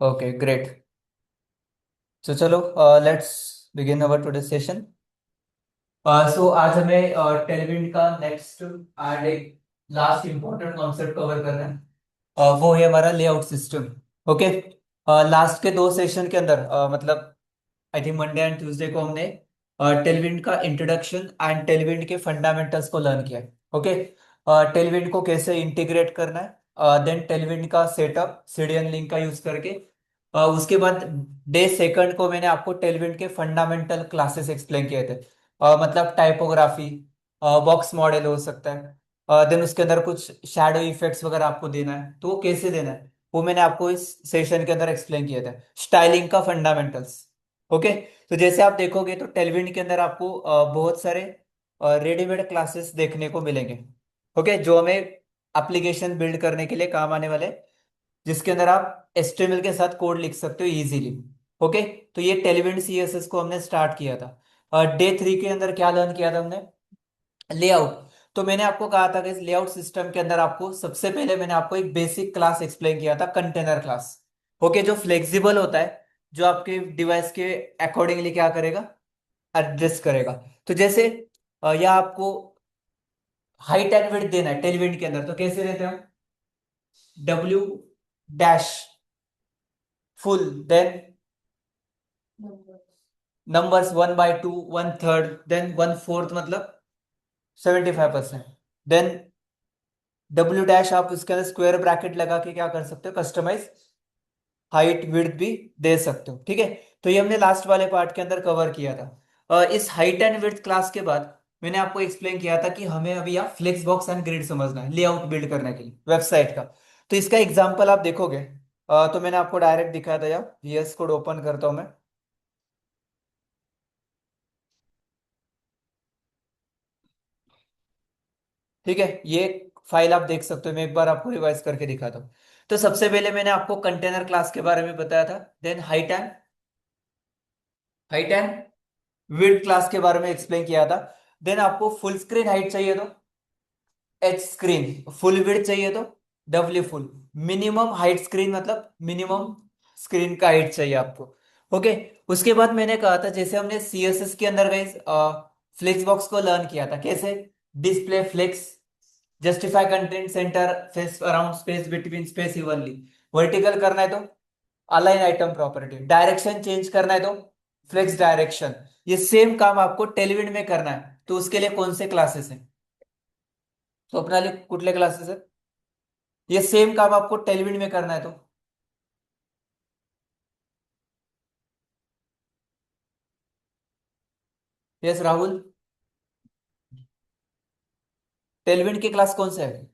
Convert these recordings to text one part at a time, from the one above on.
Okay great. तो चलो let's begin our today session. So आज हमें टेलविंड का नेक्स्ट एंड एक लास्ट इंपॉर्टेंट कॉन्सेप्ट कवर करना है। वो है हमारा लेआउट सिस्टम। ओके। लास्ट के दो सेशन के अंदर मतलब I think Monday and Tuesday को हमने टेलविंड का इंट्रोडक्शन एंड टेलविंड के फंडामेंटल्स को लर्न किया है। ओके। टेलविंड को कैसे इंटीग्रेट करना है, देन टेलविंड का सेटअप सीडीएन लिंक का यूज करके। उसके बाद डे सेकंड को मैंने आपको टेलविंड के फंडामेंटल क्लासेस एक्सप्लेन किए थे। मतलब टाइपोग्राफी, बॉक्स मॉडल हो सकता है, देन उसके अंदर कुछ शैडो इफेक्ट्स वगैरह आपको देना है तो वो कैसे देना है वो मैंने आपको इस सेशन के अंदर एक्सप्लेन किया था। स्टाइलिंग का फंडामेंटल्स। ओके। तो जैसे आप देखोगे तो टेलविंड के अंदर आपको बहुत सारे रेडीमेड क्लासेस देखने को मिलेंगे। ओके, जो हमें एप्लीकेशन बिल्ड करने के लिए काम आने वाले, जिसके अंदर आप एचटीएमएल के साथ कोड लिख सकते हो इजीली। ओके। तो ये टेलविंड सीएसएस को हमने स्टार्ट किया था। डे थ्री के अंदर क्या लर्न किया था हमने? लेआउट। तो मैंने आपको कहा था कि इस लेआउट सिस्टम के अंदर आपको सबसे पहले मैंने आपको एक बेसिक क्लास एक्सप्लेन किया था, कंटेनर क्लास। ओके, जो फ्लेक्सिबल होता है, जो आपके डिवाइस के अकॉर्डिंगली क्या करेगा, एडजस्ट करेगा। तो जैसे या आपको हाइट एंड विड्थ देना है टेलविंड के अंदर, तो कैसे देते हैं हम? W dash full, then numbers 1/2, 1/3, then 1/4 मतलब 75%। देन डब्ल्यू डैश आप उसके अंदर स्क्वायर ब्रैकेट लगा के क्या कर सकते हो, कस्टमाइज हाइट विड्थ भी दे सकते हो। ठीक है। तो ये हमने लास्ट वाले पार्ट के अंदर कवर किया था। इस हाइट एंड विड्थ क्लास के बाद मैंने आपको एक्सप्लेन किया था कि हमें अभी यहाँ फ्लेक्स बॉक्स एंड ग्रिड समझना है लेआउट बिल्ड करने के लिए वेबसाइट का। तो इसका एग्जांपल आप देखोगे, तो मैंने आपको डायरेक्ट दिखाया था, यार VS कोड ओपन करता हूं मैं। ठीक है, ये फाइल आप देख सकते हो, मैं एक बार आपको रिवाइज करके दिखाता हूँ। तो सबसे पहले मैंने आपको कंटेनर क्लास के बारे में बताया था, then height and width class के बारे में एक्सप्लेन किया था। देन आपको फुल स्क्रीन हाइट चाहिए तो एच स्क्रीन, फुल विड्थ चाहिए तो W full. Minimum height screen मतलब मिनिमम स्क्रीन का हाइट चाहिए आपको। ओके। उसके बाद मैंने कहा था, जैसे हमने सीएसएस के अंदर गए फ्लेक्स बॉक्स को लर्न किया था कैसे, display flex, justify content center space around space between space evenly, vertical करना है तो align item property, direction change करना है तो फ्लेक्स डायरेक्शन। ये सेम काम आपको टेलीविड में करना है तो उसके लिए कौन से क्लासेस हैं? तो अपना लिए कुठले क्लासेस है? ये सेम काम आपको टेलीविड में करना है तो यस राहुल, टेलीविड की क्लास कौन सा है?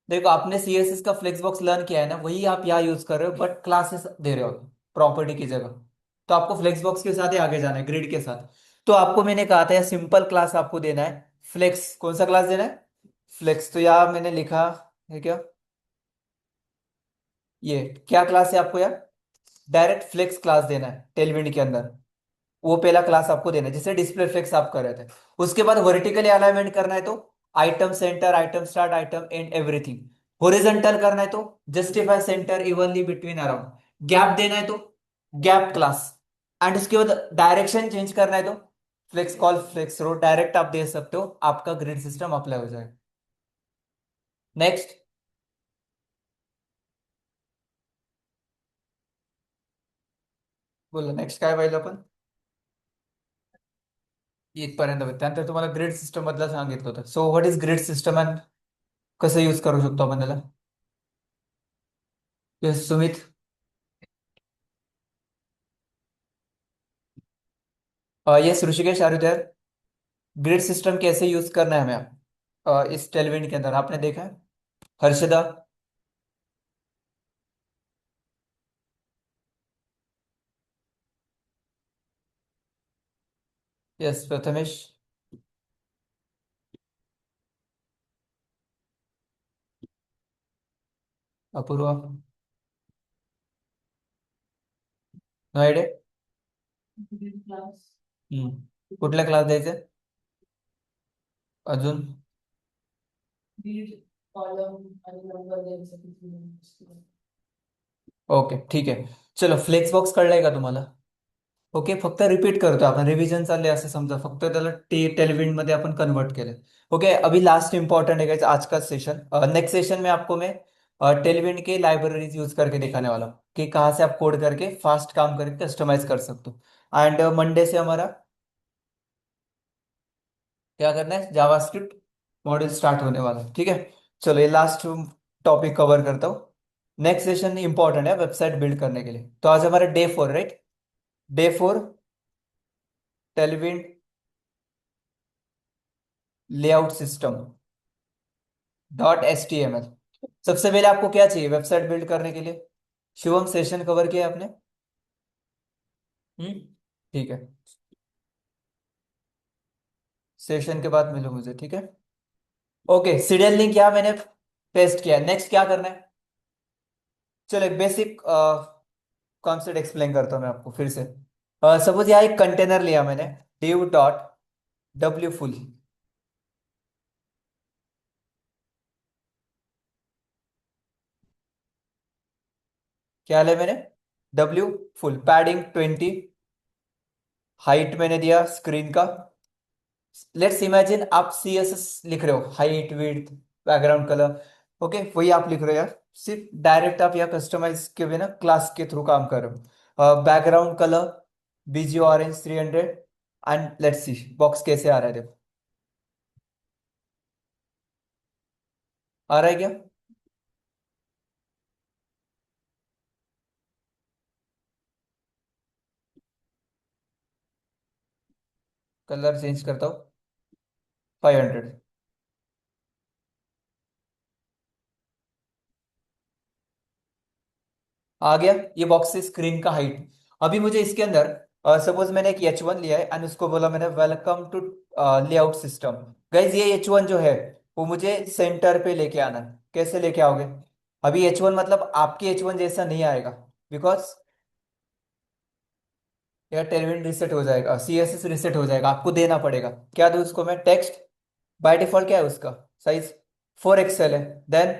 देखो, आपने सीएसएस का फ्लेक्स बॉक्स लर्न किया है ना, वही आप यहाँ यूज कर रहे हो बट क्लासेस दे रहे हो प्रॉपर्टी की जगह। तो आपको फ्लेक्स बॉक्स के साथ ही आगे जाना है, ग्रिड के साथ। तो आपको मैंने कहा था यार सिंपल क्लास आपको देना है फ्लेक्स। कौन सा क्लास देना है? फ्लेक्स। तो यहाँ मैंने लिखा है क्या, ये क्या क्लास है आपको यार? डायरेक्ट फ्लेक्स क्लास देना है टेलविंड के अंदर। वो पहला क्लास आपको देना है जिससे डिस्प्ले फ्लेक्स आप कर रहे थे। उसके बाद वर्टिकली अलाइनमेंट करना है तो item centre, item start, item and everything. Horizontal करना है तो justify centre evenly between around. Gap देना है तो गैप क्लास। एंड उसके बाद डायरेक्शन चेंज करना है तो फ्लेक्स कॉल फ्लेक्स रो डायरेक्ट आप दे सकते हो, आपका ग्रिड सिस्टम अप्लाई हो जाएगा। नेक्स्ट। बोलो नेक्स्ट काय पाहिलं आपण? इथपर्यंत बघ. त्यानंतर तुम्हाला ग्रिड सिस्टम बद्दल सांगितलं होतं. So what is grid system and कसं यूज करू शकतो आपण त्याला? Yes Sumit. Yes Rishikesh are you there? Grid system कैसे यूज करना है हमें इस टेलविंड के अंदर, आपने देखा है? Harshada. Yes Prathamesh. Apurva. No idea. कुठला क्लास द्यायचा? अजून? ओके ठीक आहे. चलो फ्लेक्स बॉक्स कळलाय का तुम्हाला? ओके, फक्त रिपीट करतोय आपण, रिव्हिजन चालले असं समजा, फक्त त्याला टेलविंड मध्ये अपन कन्वर्ट केले. ओके, अभी लास्ट इंपॉर्टेंट है guys आज का सेशन. नेक्स्ट सेशन में आपको मैं टेलविंड के लाइब्रेरीज यूज करके दिखाने वाला हूँ कि कहाँ से आप कोड करके फास्ट काम करके कस्टमाइज कर सकते हो. एंड मंडे से हमारा क्या करना है, जावास्क्रिप्ट मॉड्यूल स्टार्ट होने वाला है. ठीक है, चलो ये लास्ट टॉपिक कवर करता हूँ. नेक्स्ट सेशन इंपॉर्टेंट है वेबसाइट बिल्ड करने के लिए. तो आज हमारा day 4, right? Day 4 Tailwind layout system .html. सबसे पहले आपको क्या चाहिए वेबसाइट बिल्ड करने के लिए? शिवम, सेशन कवर किया आपने? हम्म, ठीक है. सेशन के बाद मिलो मुझे, ठीक है? ओके, सीरियल लिंक यहाँ मैंने पेस्ट किया. नेक्स्ट क्या करना है? चलो एक बेसिक कॉन्सेप्ट एक्सप्लेन करता हूँ मैं आपको फिर से. सपोज यहाँ एक कंटेनर लिया मैंने, div.wfull. क्या लिया मैंने? डब्ल्यू फुल, पैडिंग 20, हाइट मैंने दिया स्क्रीन का. लेट्स इमेजिन आप CSS लिख रहे हो, height width background colour. Okay, वही आप लिख रहे हो यार. सिर्फ डायरेक्ट आप यहाँ कस्टमाइज के बिना क्लास के थ्रू काम कर रहे हो. Background colour BG orange 300. And let's see box कैसे आ रहा है, देखो. आ रहा है क्या? कलर चेंज करता हूँ, 500. आ गया ये बॉक्स से स्क्रीन का हाइट. अभी मुझे इसके अंदर सपोज मैंने एक H1 लिया है एंड उसको बोला मैंने welcome to layout system. Guys ये H1 जो है वो मुझे सेंटर पे लेके आना है. कैसे लेके आओगे? अभी H1 मतलब आपके H1 जैसा नहीं आएगा, बिकॉज यार टेलविंड रिसेट हो जाएगा, CSS रिसेट हो जाएगा. आपको देना पड़ेगा. क्या दूं उसको मैं? टेक्स्ट. बाय डिफॉल्ट क्या है उसका साइज? 4 XL है. देन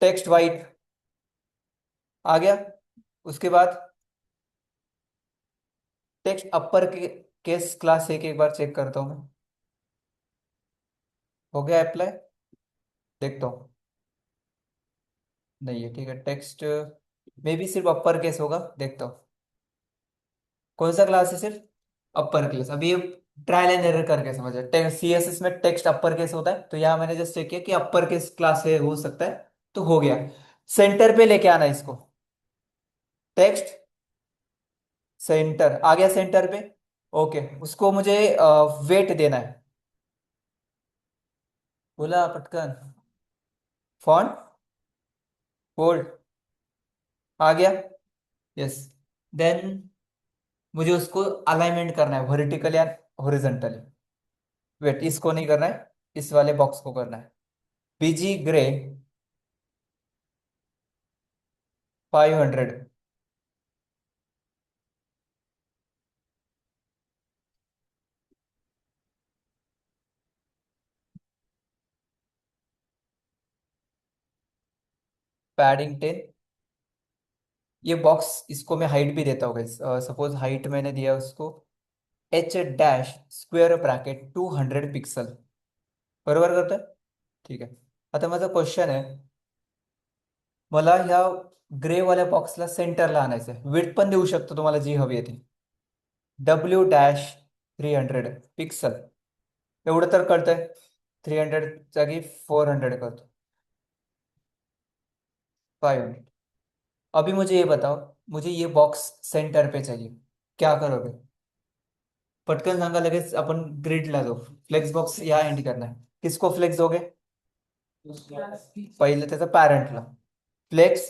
टेक्स्ट वाइट आ गया. उसके बाद टेक्स्ट अपर के केस क्लास एक बार चेक करता हूँ मैं. हो गया अप्लाई? देखता हूँ. नहीं है, ठीक है. टेक्स्ट मे बी सिर्फ अपर केस होगा, देखता हूँ. कौन सा क्लास है सिर्फ अपर केस? अभी ये ट्रायल एंड एरर करके समझ. CSS में टेक्स्ट अपर केस होता है, तो यहाँ मैंने जस्ट चेक किया कि अपर केस क्लास है, हो सकता है. तो हो गया. सेंटर पे लेके आना है इसको. टेक्स्ट सेंटर आ गया, सेंटर पे. ओके, उसको मुझे वेट देना है. बोला पटकन. फॉन्ट बोल्ड आ गया. यस. देन मुझे उसको अलाइनमेंट करना है, वर्टिकल या हॉरिजॉन्टली. वेट, इसको नहीं करना है, इस वाले बॉक्स को करना है. BG grey 500. पैडिंग 10. ये बॉक्स इसको मैं हाइट भी देता हूँ. सपोज हाइट मैंने दिया उसको H-स्क्वेअर ब्रॅकेट 200 पिक्सल. बरोबर करतोय? ठीक आहे. आता माझा क्वेश्चन आहे, मला ह्या ग्रे वाल्या बॉक्सला सेंटरला आणायचं आहे. विड्थ पण देऊ शकतो तुम्हाला जी हवी आहे ती. W-300 pixel. एवढं तर कळतंय. 300 जागी 400 करतो. 500. अभी मुझे ये बताओ, मुझे ये बॉक्स सेंटर पे चाहिए, क्या करोगे? पटकन सांगा लगेच. आपण ग्रिडला जाऊ. फ्लेक्स बॉक्स या एंड करना है. किसको फ्लेक्स दोगे? पहिले त्याचा पॅरेंटला. फ्लेक्स,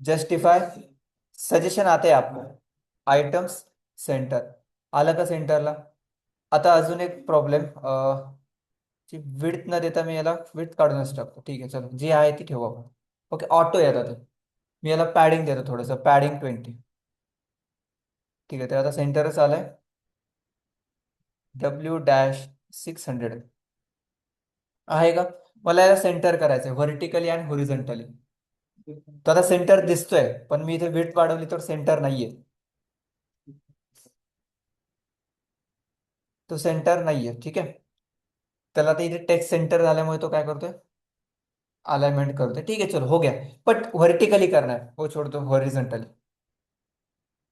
जस्टिफाय, सजेशन आते हैं आपको. Items, centre. आलं का सेंटरला? आता अजून एक प्रॉब्लेम. विड्थ न देता मी याला विड्थ काढूनच टाकतो. ठीक आहे, चलो जी आहे ती ठेवू आपण. ओके, ऑटो येतात ते. मी याला पॅडिंग देतो, थोडंसं पॅडिंग 20. ठीक आहे, तर आता सेंटरच आलंय. W-600 आहे का? मला याला सेंटर करायचंय व्हर्टिकली आणि हॉरिझॉन्टली. तर आता सेंटर दिसतोय, पण मी इथे विड्थ वाढवली तर सेंटर नाहीये. तो सेंटर नाहीये, ठीक आहे. त्याला आता इथे टेक्स्ट सेंटर झाल्यामुळे तो काय करतोय, अलाइनमेंट करतोय. ठीक आहे चलो हो गया. बट व्हर्टिकली करणार वो छोड़ दो, हॉरिझॉन्टली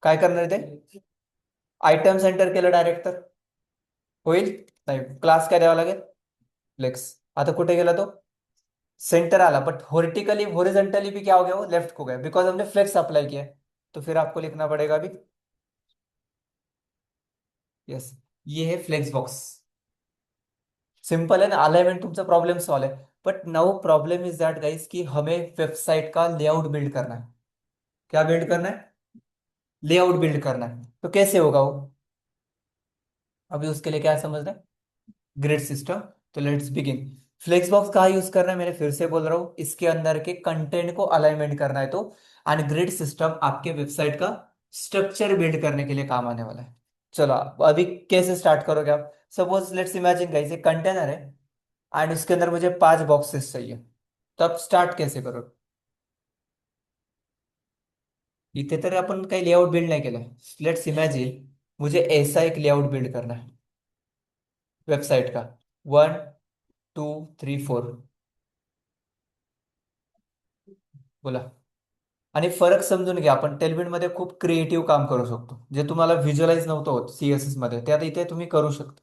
काय करणार ते. आयटम सेंटर केलं डायरेक्ट तर होईल. नाही, क्लास काय द्यावा लागेल, फ्लेक्स. आता कुठे गेला तो, सेंटर आला, बट वर्टिकली हॉरिजॉन्टली भी क्या हो गया, वो लेफ्ट को गया बिकॉज हमने फ्लेक्स अप्लाई किया है. तो फिर आपको लिखना पड़ेगा अभी, यस, ये है फ्लेक्स बॉक्स. सिंपल है ना, अलाइनमेंट तुमचा प्रॉब्लम सॉल्व है. But now problem is that guys कि हमें वेबसाइट का लेआउट बिल्ड करना है. क्या बिल्ड करना है, लेआउट बिल्ड करना है. तो कैसे होगा वो, अभी उसके लिए क्या समझना है, ग्रिड सिस्टम. तो लेट्स बिगिन. फ्लेक्स बॉक्स कहाँ यूज करना है, मैंने फिर से बोल रहा हूँ, इसके अंदर के कंटेंट को अलाइनमेंट करना है तो. एंड ग्रिड सिस्टम आपके वेबसाइट का स्ट्रक्चर बिल्ड करने के लिए काम आने वाला है. चलो अभी कैसे स्टार्ट करोगे आप. सपोज लेट्स इमेजिन गाइस एक कंटेनर है एंड उसके अंदर मुझे 5 बॉक्सेस चाहिए. तो आप स्टार्ट कैसे करो. इथे तर आपण काही लेआउट बिल्ड नाही केलं. लेट्स इमॅजिन मुझे ऐसा एक लेआउट बिल्ड करना है वेबसाइट का. 1 2 3 4 बोला. आणि फरक समजून घ्या, आपण टेलविड मध्ये खूप क्रिएटिव्ह काम करू शकतो, जे तुम्हाला व्हिज्युअलाइज नव्हतं होत सीएसएस मध्ये, ते आता इथे तुम्ही करू शकता.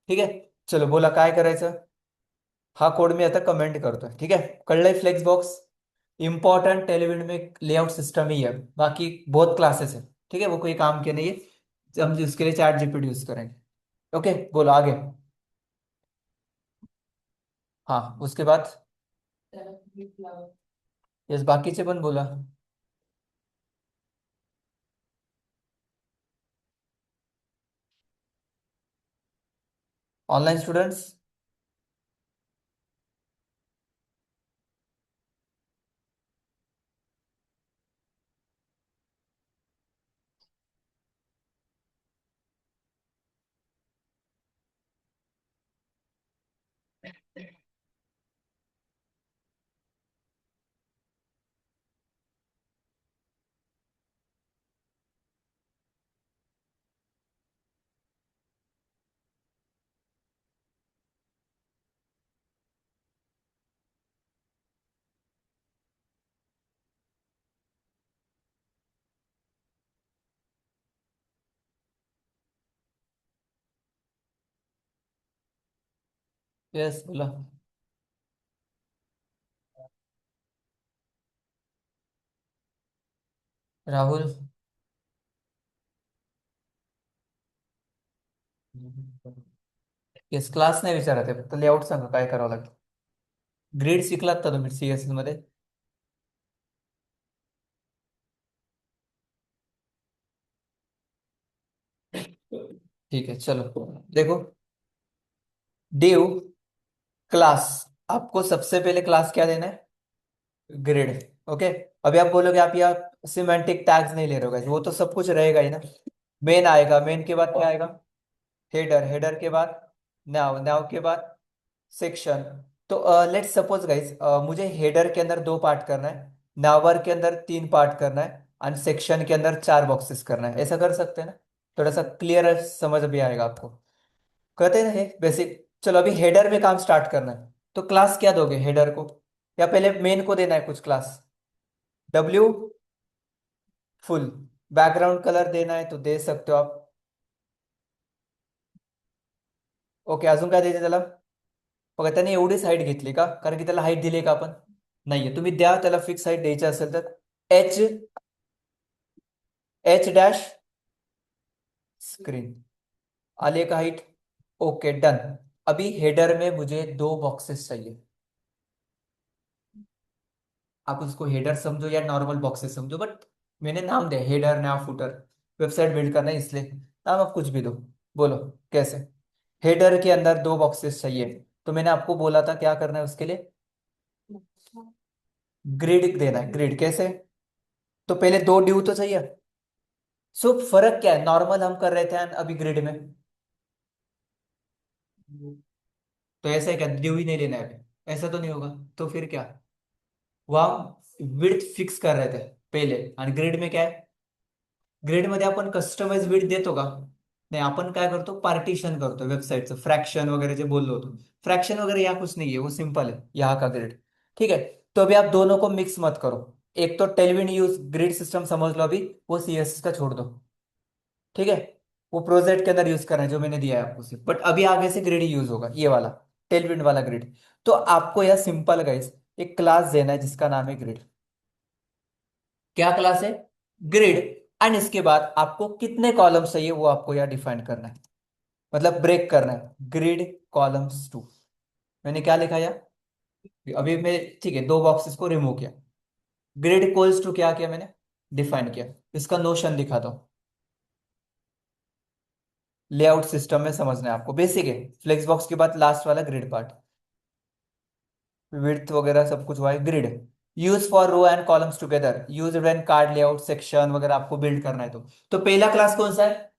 ठीक आहे. चलो बोला काय करायचं. हा कोड मी आता कमेंट करतोय, ठीक है. कळलंय फ्लेक्स बॉक्स. इंपॉर्टेंट टेलीविजन में लेआउट सिस्टम ही है, बाकी बहुत क्लासेस है. ठीक है, वो कोई काम के नहीं है, हम उसके लिए चैट जीपीटी यूज करेंगे. ओके बोलो आगे. हाँ उसके बाद, यस बाकीचे पण बोला. Online students. यस बोला. राहुल. येस क्लास नाही विचारत आहे, फक्त लेआउट सांगा काय करावं लागेल. ग्रेड शिकलात का तुम्ही सीएसएस मध्ये. ठीक है चलो. देखो डिव क्लास, आपको सबसे पहले क्लास क्या देना है, ग्रेड. ओके. अभी आप बोलोगे आप यहाँ सिमेंटिक टैग्स नहीं ले रहे हो guys, वो तो सब कुछ रहेगा ही ना. मेन आएगा, मेन के बाद क्या आएगा, हेडर, हेडर के बाद नाव, नाव के बाद सेक्शन. तो लेट्स सपोज गाइस मुझे हेडर के अंदर 2 पार्ट करना है, नावर के अंदर 3 पार्ट करना है, और सेक्शन के अंदर 4 बॉक्सेस करना है. ऐसा कर सकते हैं ना, थोड़ा सा क्लियर समझ भी आएगा आपको. कहते हैं बेसिक. चलो अभी हेडर में काम स्टार्ट करना है, तो क्लास क्या दोगे हेडर को, या पहले मेन को देना है कुछ class. W full. Background colour देना है तो दे सकते हो आप. ओके अजून काय द्यायचं त्याला. बघा त्याने एवढीच हाईट घेतली का, कारण की त्याला हाईट दिली का आपण, नाहीये. तुम्ही द्या त्याला फिक्स हाईट द्यायची असेल तर एच, एच डॅश स्क्रीन. आलिए का हाइट. Okay done. अभी हेडर में मुझे 2 बॉक्सेस चाहिए. आप उसको हेडर समझो या नॉर्मल बॉक्सेस समझो, बट मैंने नाम दिया हेडर ना फुटर. वेबसाइट बिल्ड करना है इसलिए नाम आप कुछ भी दो. बोलो कैसे. हेडर के अंदर 2 बॉक्सेस चाहिए, तो मैंने आपको बोला था क्या करना है उसके लिए, ग्रिड देना है. ग्रिड कैसे, तो पहले 2 ड्यू तो चाहिए. सो फर्क क्या है, नॉर्मल हम कर रहे थे and अभी ग्रिड में, तो ऐसा है क्या, ड्यू ही नहीं लेना है अभी. ऐसा तो नहीं होगा। तो फिर क्या, वहां विड्थ फिक्स कर रहे थे पहिले, आणि ग्रिड में क्या है, ग्रिड मध्ये आपण कस्टमाइज विड्थ देतो का? नाही, आपण काय करतो, पार्टीशन करतो वेबसाईटचं, फ्रॅक्शन वगैरह जो बोल रहे हो, फ्रॅक्शन वगैरह यहाँ कुछ नहीं है, वो सिंपल है यहाँ का ग्रिड। ठीक है, तो अभी आप दोनों को मिक्स मत करो। एक तो टेलविन यूज ग्रिड सिस्टम समझ लो अभी, वो सीएसएस का छोड़ दो। ठीक है, वो प्रोजेक्ट के अंदर यूज करना है जो मैंने दिया है आपको सिर्फ, बट अभी आगे से ग्रिड यूज होगा, ये वाला टेलविन वाला ग्रिड। तो आपको यह सिंपल गाइस एक क्लास देना है जिसका नाम है ग्रिड। क्या क्लास है? ग्रिड। एंड इसके बाद आपको कितने कॉलम्स चाहिए वो आपको यहाँ डिफाइन करना है, मतलब ब्रेक करना है, ग्रिड कॉलम्स टू। मैंने क्या लिखा यार, अभी मैं, ठीक है, दो बॉक्सेस को रिमूव किया, ग्रिड इक्वल्स टू क्या किया मैंने, डिफाइन किया। इसका नोशन दिखा दो, लेआउट सिस्टम में समझना है आपको, बेसिक है। फ्लेक्स बॉक्स के बाद लास्ट वाला ग्रिड पार्ट, विड्थ वगैरह सब कुछ हुआ है। Grid use for row and columns together, use when card layout section वगैरह आपको बिल्ड करना है तो पहला क्लास कौन सा है?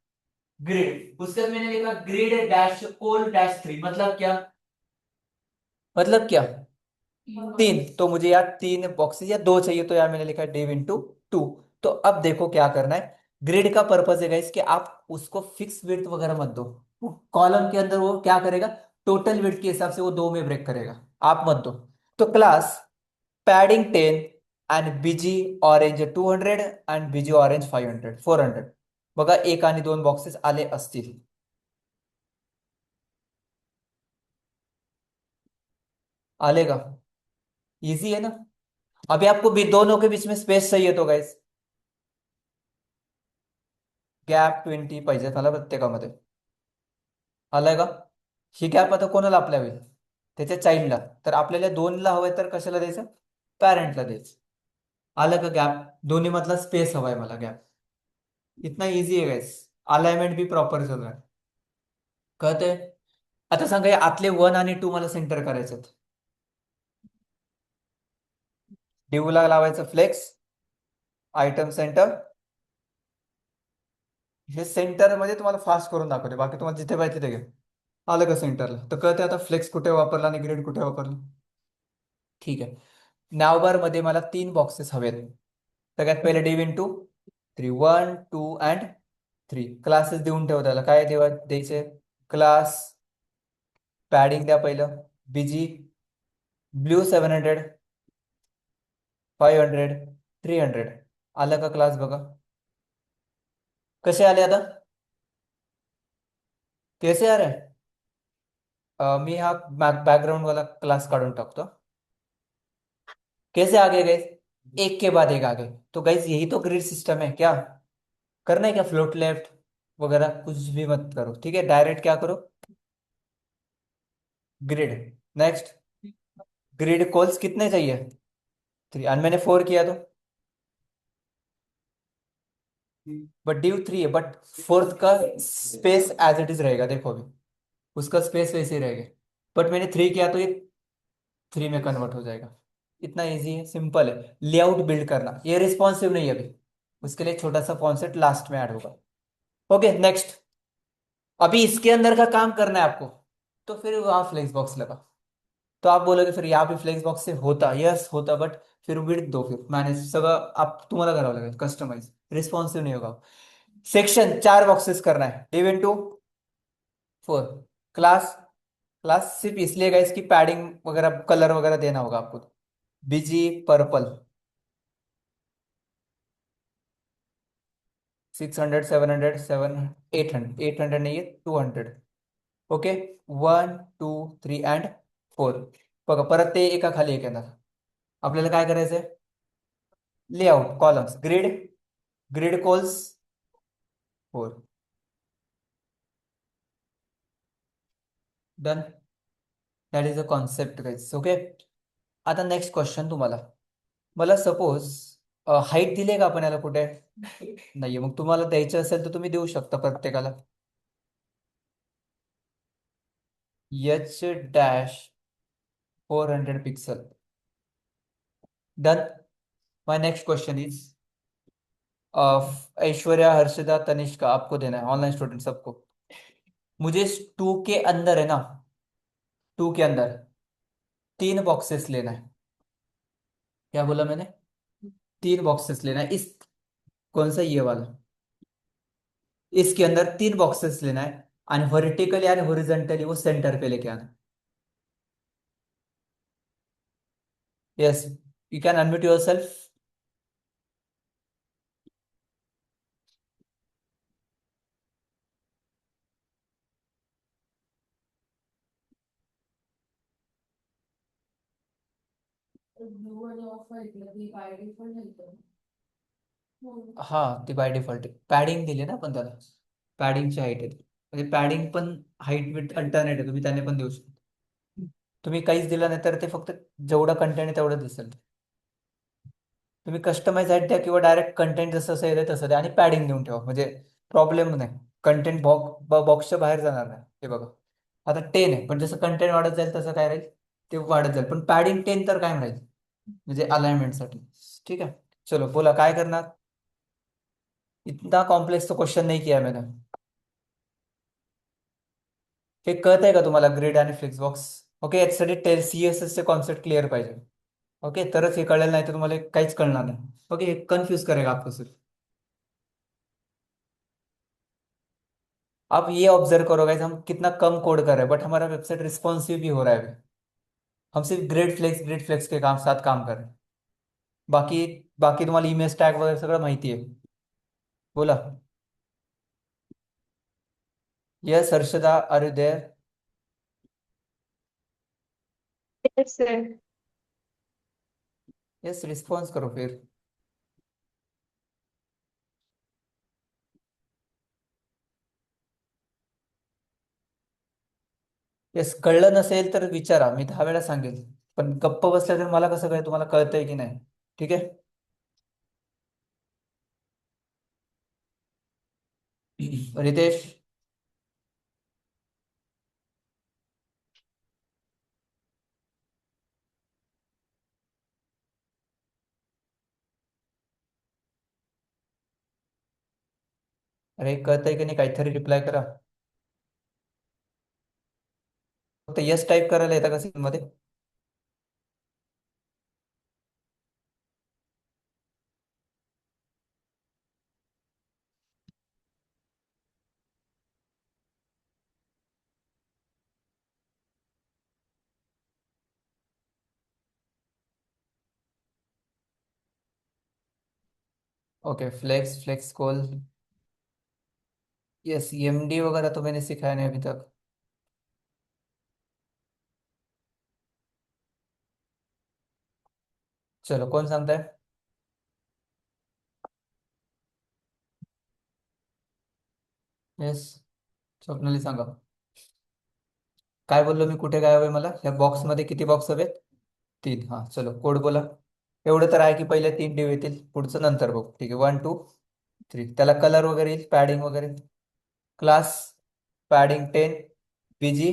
ग्रिड। उसके बाद मैंने लिखा ग्रिड डैश कोल डैश थ्री, मतलब क्या, मतलब क्या, तीन। तो मुझे यार तीन बॉक्सेस या दो चाहिए, तो यार मैंने लिखा डिव इंटू टू। तो अब देखो क्या करना है, ग्रिड का पर्पज है इसके, आप उसको फिक्स विड्थ वगैरह मत दो। कॉलम के अंदर वो क्या करेगा, टोटल विड्थ के हिसाब से वो दो में ब्रेक करेगा, आप मत दो। तो class padding 10 and BG orange 200 and BG orange 500 400, बघा एक आणि दोन बॉक्सेस आले असतील। आलेगा, इजी है ना। अभी आपको भी दोनों के बीच में स्पेस चाहिए तो गाइस गॅप 20 पाहिजे मला प्रत्येकामध्ये। आलाय का? ही गॅप आता कोणाला अप्लाय होईल, त्याच्या चाइल्डला। तर आपल्याला दोनला हवंय तर कशाला द्यायचं, पॅरेंटला द्यायचं। आलं का गॅप, दोन्ही मधला स्पेस हवाय मला गॅप, इतना इझी आहे गाइस। अलाइनमेंट भी प्रॉपर झालं आहे, कळतंय? आता सांगा हे आतले वन आणि टू मला सेंटर करायचं, डिवला लावायचं फ्लेक्स, आयटम सेंटर, हे सेंटर मध्ये तुम्हाला फास्ट करून दाखवते, बाकी तुम्हाला जिथे पाहिजे तिथे घ्या। आलं का सेंटरला, तर कळते आता फ्लेक्स कुठे वापरला आणि ग्रेड कुठे वापरला। ठीक आहे, नॅवबार मध्ये मला तीन बॉक्सेस हवेत। सगळ्यात पहिले div into three, one two and three, classes देऊन ठेव, त्याला काय द्यायचे, क्लास पॅडिंग द्या पहिलं, बीजी ब्ल्यू 700 500 300, आलं का क्लास बघा, कसे आले आता, कैसे आ रहा है? मी हा बॅकग्राऊंड वाला क्लास काढून टाकतो। कैसे आगे गए, एक के बाद एक आगे। तो गाइस यही तो ग्रिड सिस्टम है, क्या करना है, क्या फ्लोट लेफ्ट वगैरह कुछ भी मत करो, ठीक है, डायरेक्ट क्या करो, ग्रिड। नेक्स्ट, ग्रिड कॉल्स कितने चाहिए, थ्री, और मैंने फोर किया तो, बट ड्यू थ्री है, बट फोर्थ का स्पेस एज इट इज रहेगा, देखो अभी उसका स्पेस वैसे ही रहेगा, बट मैंने थ्री किया तो ये थ्री में कन्वर्ट हो जाएगा। इतना इजी है, सिंपल है। लेआउट बिल्ड करना, ये रिस्पॉन्सिव नहीं है अभी, उसके लिए छोटा सा कॉन्सेप्ट लास्ट में ऐड होगा। ओके नेक्स्ट, अभी इसके अंदर का काम करना है आपको, तो फिर वहां फ्लेक्स बॉक्स लगा। तो आप बोलोगे फिर यहाँ भी फ्लेक्स बॉक्स से होता, यस होता, बट फिर विड्थ दो, फिर मैनेज सगळं आप तुम्हाला करावं लागेल, कस्टमाइज, रिस्पॉन्सिव नहीं होगा। सेक्शन चार बॉक्सेस करना है, div into four, class, class सिर्फ इसलिए गाइस की पैडिंग वगैरह कलर वगैरह देना होगा आपको। बीजी पर्पल 600 700 7 800 नहीं है 200, okay, one two three and four. बघा परत ते एका खाली एक येणार, आपल्याला काय करायचंय, layout columns grid, grid calls four, done, that is a concept guys, okay. आता नेक्स्ट क्वेश्चन तुम्हाला, मला सपोज हाईट दिली का आपण याला कुठे, नाहीये, मग तुम्हाला द्यायचं असेल तर तुम्ही देऊ शकता प्रत्येकाला, H dash 400 pixel, done. My next question is, Aishwarya Harshada Tanishka आपको देना है, ऑनलाइन स्टूडेंट सबको। मुझे टू के अंदर है ना, टू के अंदर तीन बॉक्सेस लेना है। क्या बोला मैंने? तीन बॉक्सेस लेना है इस, कौन सा, ये वाला। इसके अंदर तीन बॉक्सेस लेना है, आणि व्हर्टिकली आणि हॉरिझॉन्टली वो सेंटर पे लेके आना है। Yes, you can unmute your self. हा, ती बाय डिफॉल्ट पॅडिंग दिली ना आपण त्याला, पॅडिंगची हाईट आहे ती. म्हणजे पॅडिंग पण हाईट विथ अल्टरनेट आहे, तुम्ही त्याने पण देऊ शकता. तुम्ही काहीच दिलं नाही तर ते फक्त जेवढं कंटेंट आहे तेवढं दिसेल. तुम्ही कस्टमाइज हाईट द्या किंवा डायरेक्ट कंटेंट जसं असेल आहे तसं द्या, आणि पॅडिंग देऊन ठेवा, म्हणजे प्रॉब्लेम नाही. कंटेंट बॉक्सच्या बाहेर जाणार नाही. हे बघा, आता 10 आहे, पण जसं कंटेंट वाढत जाईल तसं काय राहील, ते वाढत जाईल, पण पॅडिंग 10 तर कायम राहील, म्हणजे अलाइनमेंटसाठी. ठीक आहे, चलो बोला काय करणार. इतना कॉम्प्लेक्स तो क्वेश्चन नहीं किया मैंने. हे कळत आहे का तुम्हाला, ग्रिड आणि फ्लेक्स बॉक्स? ओके, याच्यासाठी CSS चे कॉन्सेप्ट क्लिअर पाहिजे. ओके, तरच हे कळेल, नाही तर तुम्हाला हे काहीच कळणार नाही. ओके, हे कन्फ्यूज करेगा आपको सिर्फ. आप ये ऑब्जर्व करो गाइस, हम कितना कम कोड कर रहे हैं बट हमारा वेबसाइट रिस्पॉन्सिव भी हो रहा है अभी। हम सिर्फ ग्रिड फ्लेक्स के काम साथ काम कर रहे हैं। बाकी बाकी तुम्हाला इमेज टॅग वगैरे सगळं माहिती आहे. बोला. Yes Harshada, are you there? Yes, sir. Yes, response करो फिर. यस, कळलं नसेल तर विचारा, मी 10 वेळा सांगेल. पण गप्प बसल्या तर मला कसं काय तुम्हाला कळतंय की नाही? ठीक आहे. रितेश. अरे कळतंय की नाही, काहीतरी रिप्लाय करा. फक्त यस टाईप करायला येतं का मध्ये? Okay, flex flex col. Yes, EMD वगैरह तो मैंने सिखाया नहीं अभी तक. चलो, कौन सांगताय? येस, स्वप्नाली सांगा. काय बोललो मी, कुठे काय हवंय मला, या बॉक्स मध्ये किती बॉक्स हवेत? तीन. हा चलो, कोड बोला. एवढं तर आहे की पहिले तीन डिव येतील, पुढचं नंतर बघू. ठीक आहे, 1 2 3. त्याला कलर वगैरे येईल, पॅडिंग वगैरे. Class padding 10. बीजी,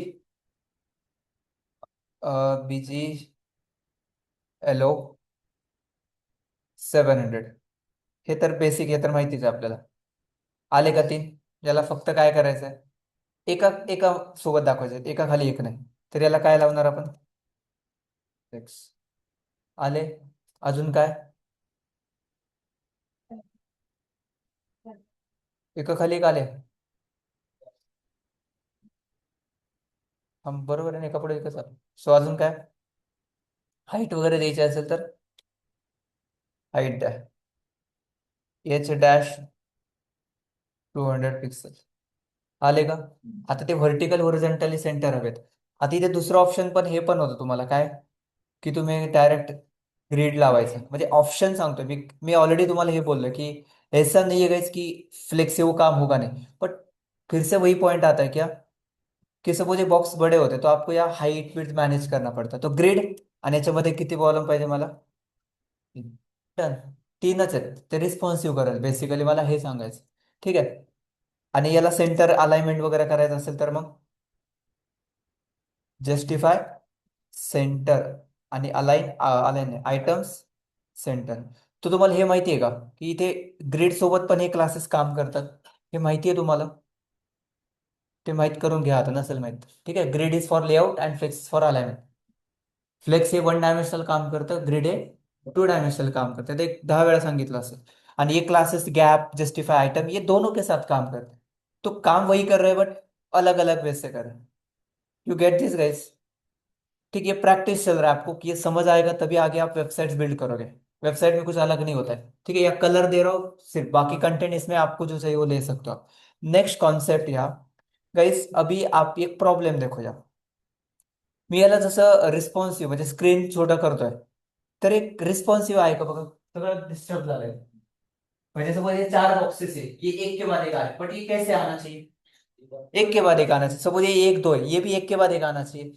बीजी एलो 700. हे तर बेसिक, हे तर माहितीच आहे आपल्याला. आले का तीन? याला फक्त काय करायचं आहे, एका एका सोबत दाखवायचं, एका खाली एक नाही. तर याला काय लावणार आपण? X. आले. अजून काय? एका खाली एक आले. हम बरोबर आहे ना, एका पुढे एकच आलं. सो अजून काय? हाईट वगैरे द्यायची असेल तर हाईट द्या. H-200 pixel. आले का? आता ते व्हर्टिकल हॉरिझॉन्टली सेंटर हवेत. आता इथे दुसरं ऑप्शन पण, हे पण होतं तुम्हाला काय, की तुम्ही डायरेक्ट ग्रिड लावायचं. म्हणजे ऑप्शन सांगतो मी मी ऑलरेडी तुम्हाला हे बोललो की ऐसा नहीं है गाइस कि फ्लेक्स से वो काम होगा नहीं, बट फिर से वही पॉइंट आता है क्या, कि सपोज ये बॉक्स बड़े होते तो आपको या हाईट विड्थ मैनेज करना पड़ता, तो ग्रिड, आणि याच्यामध्ये किती कॉलम पाहिजे मला? Done. तीनच आहेत, ते रिस्पॉन्सिव्ह करेल बेसिकली, मला हे सांगायचं. ठीक आहे. आणि याला सेंटर अलाइनमेंट वगैरे करायचं असेल तर मग जस्टिफाय सेंटर आणि अलाइन, अलाइन आयटम्स सेंटर. तो तुम्हाला हे माहिती आहे का, की इथे ग्रिड सोबत पण हे क्लासेस काम करतात? हे माहिती आहे तुम्हाला? ते माहित करून घ्या आता, नसेल माहित. ठीक आहे, grid is for layout and flex for alignment. Flex हे 1 डायमेन्शनल काम करतं, ग्रिड हे 2 डायमेन्शनल काम करतं. ते एक 10 वेळा सांगितलं असेल. आणि ये क्लासेस गैप, जस्टिफाई आइटम, ये दोनों के साथ काम करते हैं. तो काम वही कर रहे हैं, बट अलग अलग वे से कर रहे हैं. You get this guys? ठीक है, प्रैक्टिस चल रहा है आपको कि ये समझ आएगा, तभी आगे आप वेबसाइट्स बिल्ड करोगे. वेबसाइट में कुछ अलग नहीं होता है, ठीक है? या कलर दे रहा हो सिर्फ, बाकी कंटेंट इसमें आपको जो चाहिए वो ले सकते हो आप. नेक्स्ट कॉन्सेप्ट या गाइस, अभी आप एक प्रॉब्लेम देखो या, मी याला जसं रिस्पॉन्सिव्ह म्हणजे स्क्रीन छोटं करतोय, तर एक रिस्पॉन्सिव्ह आहे का बघा. सगळं डिस्टर्ब झालंय. म्हणजे सपोज ये 4 बॉक्सेस है, ये एक के बाद एक आ रहे हैं, बट ये कैसे आना चाहिए? एक के बाद एक आना चाहिए. सपोज ये 1 2 है, ये भी एक के बाद एक आना चाहिए.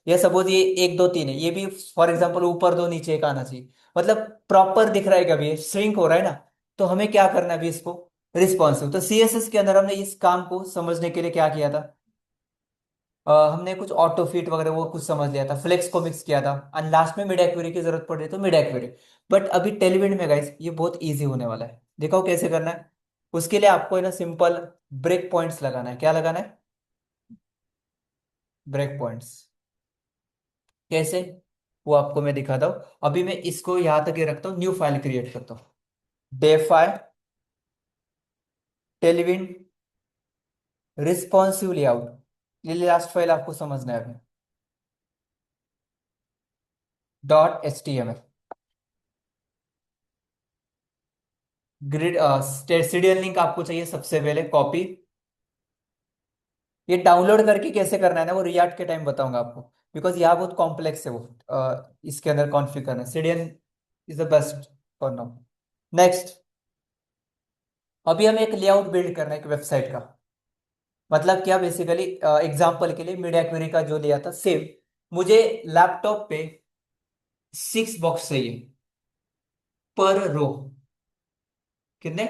या सपोज ये 1 2 3 है, ये भी फॉर एग्जाम्पल ऊपर दो नीचे एक आना चाहिए. मतलब प्रॉपर दिख रहा है क्या? अभी ये श्रिंक हो रहा है ना. तो हमें क्या करना है अभी इसको? रिस्पॉन्सिव. तो सीएसएस के अंदर हमने इस काम को समझने के लिए क्या किया था? हमने कुछ ऑटो फिट वगैरह वो कुछ समझ लिया था, फ्लेक्स को मिक्स किया था, और लास्ट में मिड एक्वेरी की जरूरत पड़ रही तो मिड एक्वेरी. बट अभी टेलविंड में गाइस ये बहुत इजी होने वाला है. देखो कैसे करना है. उसके लिए आपको है ना सिंपल ब्रेक पॉइंट्स लगाना है. क्या लगाना है? Break points. कैसे? वो आपको मैं दिखाता हूँ. अभी मैं इसको यहां तक ही रखता हूँ, न्यू फाइल क्रिएट करता हूँ. Defy Tailwind responsive layout. ये लास्ट फाइल आपको समझना है अभी. .html. ग्रिड सीरियल लिंक आपको चाहिए सबसे पहले, कॉपी. ये डाउनलोड करके कैसे करना है ना, वो रिएक्ट के टाइम बताऊंगा आपको. बिकॉज यहाँ बहुत कॉम्प्लेक्स है वो. इसके अंदर कॉन्फ़िगर करना, serial is the best for now. Next, अभी हमें एक लेआउट बिल्ड करना है एक वेबसाइट का. मतलब क्या? बेसिकली एग्जाम्पल के लिए मीडिया क्वेरी का जो लिया था सेम, मुझे लैपटॉप पे 6 बॉक्स चाहिए पर रो. कितने?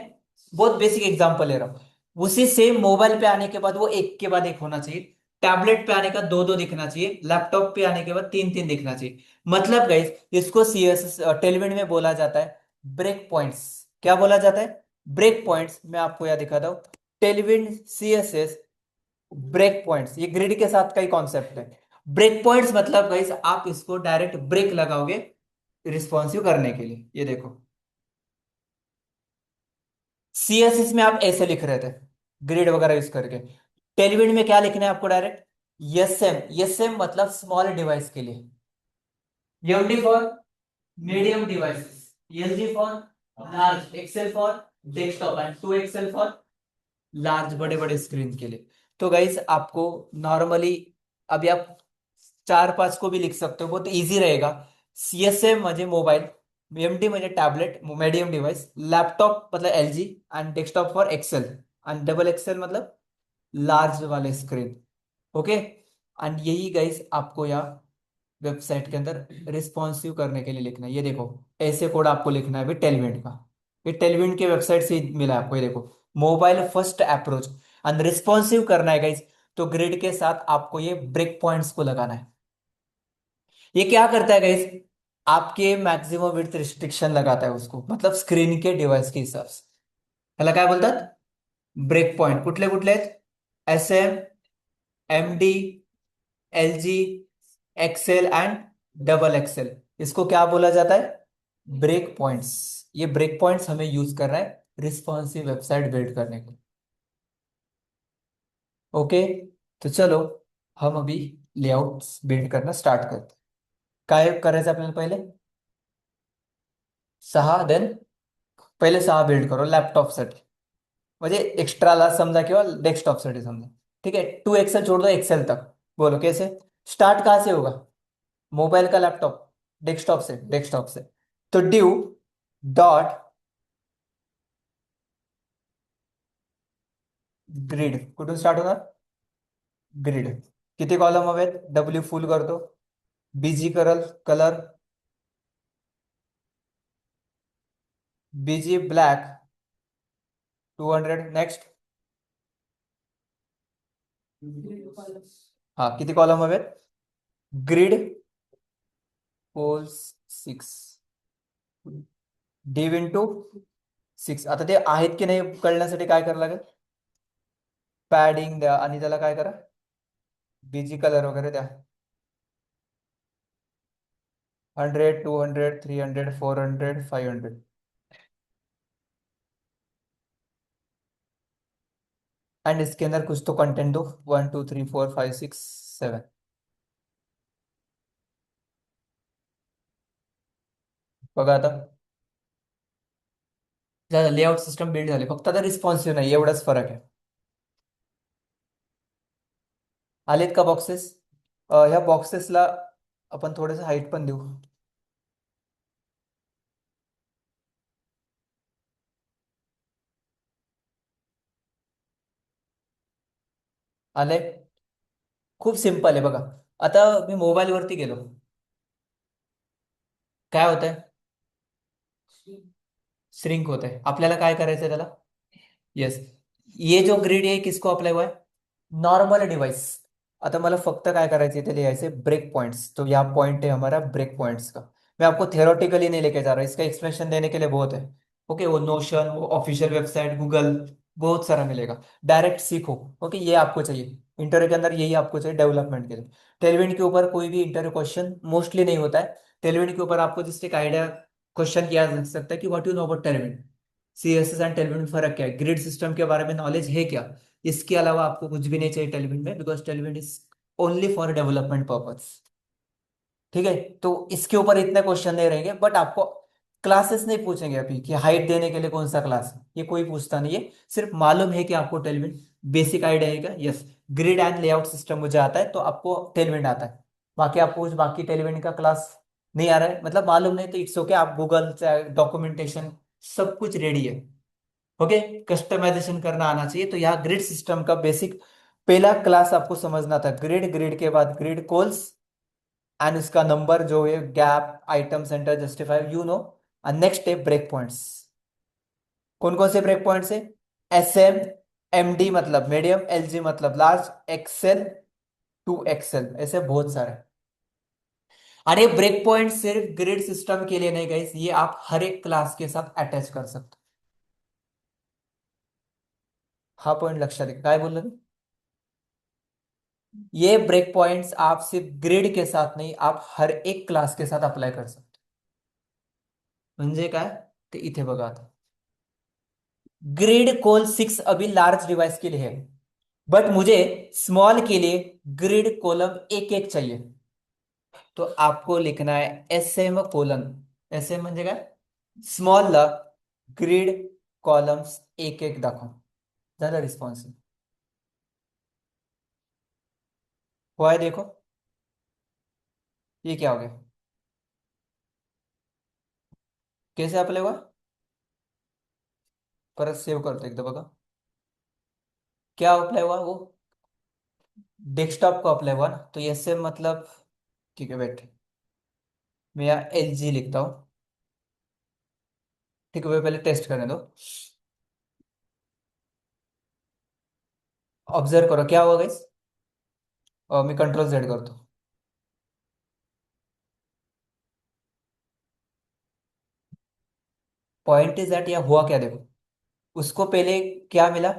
बहुत बेसिक एग्जांपल ले रहा हूं. उसी सेम मोबाइल पे आने के बाद वो एक के बाद एक होना चाहिए. टैबलेट पे आने का दो दो दिखना चाहिए. लैपटॉप पे आने के बाद तीन तीन दिखना चाहिए. मतलब गाइस, इसको सीएसएस टेलविंड में बोला जाता है ब्रेक पॉइंट्स. क्या बोला जाता है? Break points. मैं आपको यह दिखाता हूं. टेलविंड सीएसएस ब्रेक पॉइंट्स, ये ग्रिड के साथ का ही कॉन्सेप्ट है. ब्रेक पॉइंट्स मतलब गाइस, आप इसको डायरेक्ट ब्रेक लगाओगे रिस्पॉन्सिव करने के लिए. ये देखो, सीएसएस में आप ऐसे लिख रहे थे ग्रिड वगैरह यूज करके. टेलविंड में क्या लिखना है आपको? Direct SM. एसएम मतलब स्मॉल डिवाइस के लिए. MD for medium devices. LG for large. XL for desktop. And 2XL for large, बड़े बड़े स्क्रीन के लिए. तो गाइस आपको नॉर्मली, अभी आप 4 5 को भी लिख सकते हो, बहुत इजी रहेगा. सीएसएम म्हणजे मोबाईल, एमडी म्हणजे टॅबलेट मीडियम डिवाइस, लैपटॉप मतलब LG, and desktop for XL, and double XL मतलब लार्ज वाले स्क्रीन. ओके. एंड यही गाइस आपको यहाँ वेबसाइट के अंदर रिस्पॉन्सिव करने के लिए लिखना है. ये देखो, ऐसे कोड आपको लिखना है अभी टेलविंड का. ये टेलविंड के वेबसाइट से ही मिला है आपको. ये देखो, mobile first approach and responsive करना है गाइस. तो ग्रिड के साथ आपको ये ब्रेक पॉइंट्स को लगाना है. ये क्या करता है गाइस? आपके मैक्सिमम विड्थ रिस्ट्रिक्शन लगाता है उसको, मतलब स्क्रीन के डिवाइस के हिसाब से. ह्याला काय बोलतात? Break point. कुठले कुठले आहेत? SM, MD, LG, XL and double XL. इसको क्या बोला जाता है? Break points. ये ब्रेक पॉइंट्स हमें यूज कर रहा है रिस्पॉन्सिव वेबसाइट बिल्ड करने को. ओके. तो चलो, हम अभी लेआउट बिल्ड करना स्टार्ट करते हैं. काय करायचं आपल्याला पहिले? 6. देन पहिले 6 बिल्ड करो लॅपटॉपसाठी. म्हणजे एक्स्ट्राला समझा किंवा डेस्कटॉपसाठी समझा. ठीक है, 2XL छोड़ दो, एक्सेल तक. बोलो कैसे? स्टार्ट कहाँ से होगा? मोबाइल का लैपटॉप, डेस्कटॉप से. तो ड्यू डॉट ग्रिड कुठून स्टार्ट होणार? ग्रिड. किती कॉलम हवेत? डब्ल्यू फुल करतो. बीजी करल कलर, बीजी ब्लॅक 200. नेक्स्ट. हा, किती कॉलम हवेत? Grid holes 6. Div into 6. आता ते आहेत की नाही कळण्यासाठी काय करावं लागेल? पॅडिंग द्या आणि त्याला काय करा, बीजी कलर वगैरे द्या. 100, 200, 300, 400, 500. एंड इसके अंदर कुछ तो कंटेंट दो, 1 2 3 4 5 6 7। बघा आता, लेआउट सिस्टम बिल्ड झाले, फक्त आता रिस्पॉन्सिव्ह नाही, एवढाच फरक आहे. आलेत का बॉक्सेस? ह्या बॉक्सेसला आपण थोडंसं हाईट पण देऊ. आले? खूप सिंपल आहे बघा. आता मी मोबाईल वरती गेलो, काय होत आहे? श्रिंक होत आहे. आपल्याला काय करायचंय त्याला? यस. ये जो ग्रिड है किसको अप्लाई हुआ है? Normal device. आता मला फक्त काय करायचे ते लिहायचे ब्रेक पॉइंट्स. तो यहाँ पॉइंट है हमारा ब्रेक पॉइंट्स का. मैं आपको थियोरटिकली नहीं लेके जा रहा, इसका एक्सप्लेनेशन देने के लिए बहुत है. ओके, वो नोशन, वो ऑफिशियल वेबसाइट, गूगल, बहुत सारा मिलेगा. डायरेक्ट सीखो. ओके, ये आपको चाहिए इंटरव्यू के अंदर, यही आपको चाहिए डेवलपमेंट के लिए. टेलविंड के ऊपर कोई भी इंटरव्यू क्वेश्चन मोस्टली नहीं होता है. टेलविंड के ऊपर आपको जस्ट एक आइडिया क्वेश्चन किया जा सकता है कि what you know about Tailwind, CSS and Tailwind में फर्क क्या है, ग्रिड सिस्टम के बारे में नॉलेज है क्या. इसके अलावा आपको कुछ भी नहीं चाहिए टेलविंड में, because Tailwind is only for development purpose. ठीक है, तो इसके ऊपर इतने क्वेश्चन नहीं रहेंगे, बट आपको क्लासेस नहीं पूछेंगे अभी कि हाइट देने के लिए कौन सा क्लास है, ये कोई पूछता नहीं है. सिर्फ मालूम है कि आपको टेलविंड बेसिक आइडिया है क्या? Yes. Grid and layout system मुझे आता है, तो आपको टेलविंड आता है. बाकी आपको कुछ बाकी टेलविंड का क्लास नहीं आ रहा है, मतलब मालूम नहीं, तो इट्स ओके, आप गूगल डॉक्यूमेंटेशन सब कुछ रेडी है. ओके, कस्टमाइजेशन करना आना चाहिए. तो यहाँ ग्रिड सिस्टम का बेसिक पहला क्लास आपको समझना था. ग्रिड, ग्रिड के बाद ग्रिड कॉल्स एंड इसका नंबर जो है gap, item, centre, justify, you know. Next है ब्रेक पॉइंट्स. कौन कौन से ब्रेक पॉइंट्स है? एस एम, एम डी मतलब मीडियम, एल जी मतलब लार्ज, एक्सेल टू एक्सेल, ऐसे बहुत सारे. अरे ब्रेक पॉइंट सिर्फ ग्रिड सिस्टम के लिए नहीं गाइस, ये आप हर एक क्लास के साथ अटैच कर सकते हो. हा पॉइंट लक्षात घ्या. काय बोललो मी? ये ब्रेक पॉइंट्स आप सिर्फ ग्रिड के साथ नहीं, आप हर एक क्लास के साथ अप्लाई कर सकते हो. म्हणजे काय ते इथे बघा आता. ग्रिड कोल 6 अभी लार्ज डिवाइस के लिए है, बट मुझे स्मॉल के लिए ग्रिड कॉलम एक एक चाहिए. तो आपको लिखना है S M colon. S M म्हणजे काय? स्मॉल ला ग्रिड कॉलम्स एक एक दाखव. झालं रिस्पॉन्स. हुआ है देखो. ये क्या हो गया? कैसे अप्लाई हुआ? परत सेव्ह करतो एकदा बघा. क्या अप्लाई हुआ वो? डेस्कटॉप को अप्लाई हुआ ना, तो एस एम मतलब, ठीक है वेट, मैं यहाँ एल जी लिखता हूँ. ठीक है, वो पहले टेस्ट करने दो. ऑब्जर्व करो क्या हुआ गाइस. मी कंट्रोल झेड करतो. पॉइंट इज दैट, या हुआ क्या देखो. उसको पहले क्या मिला?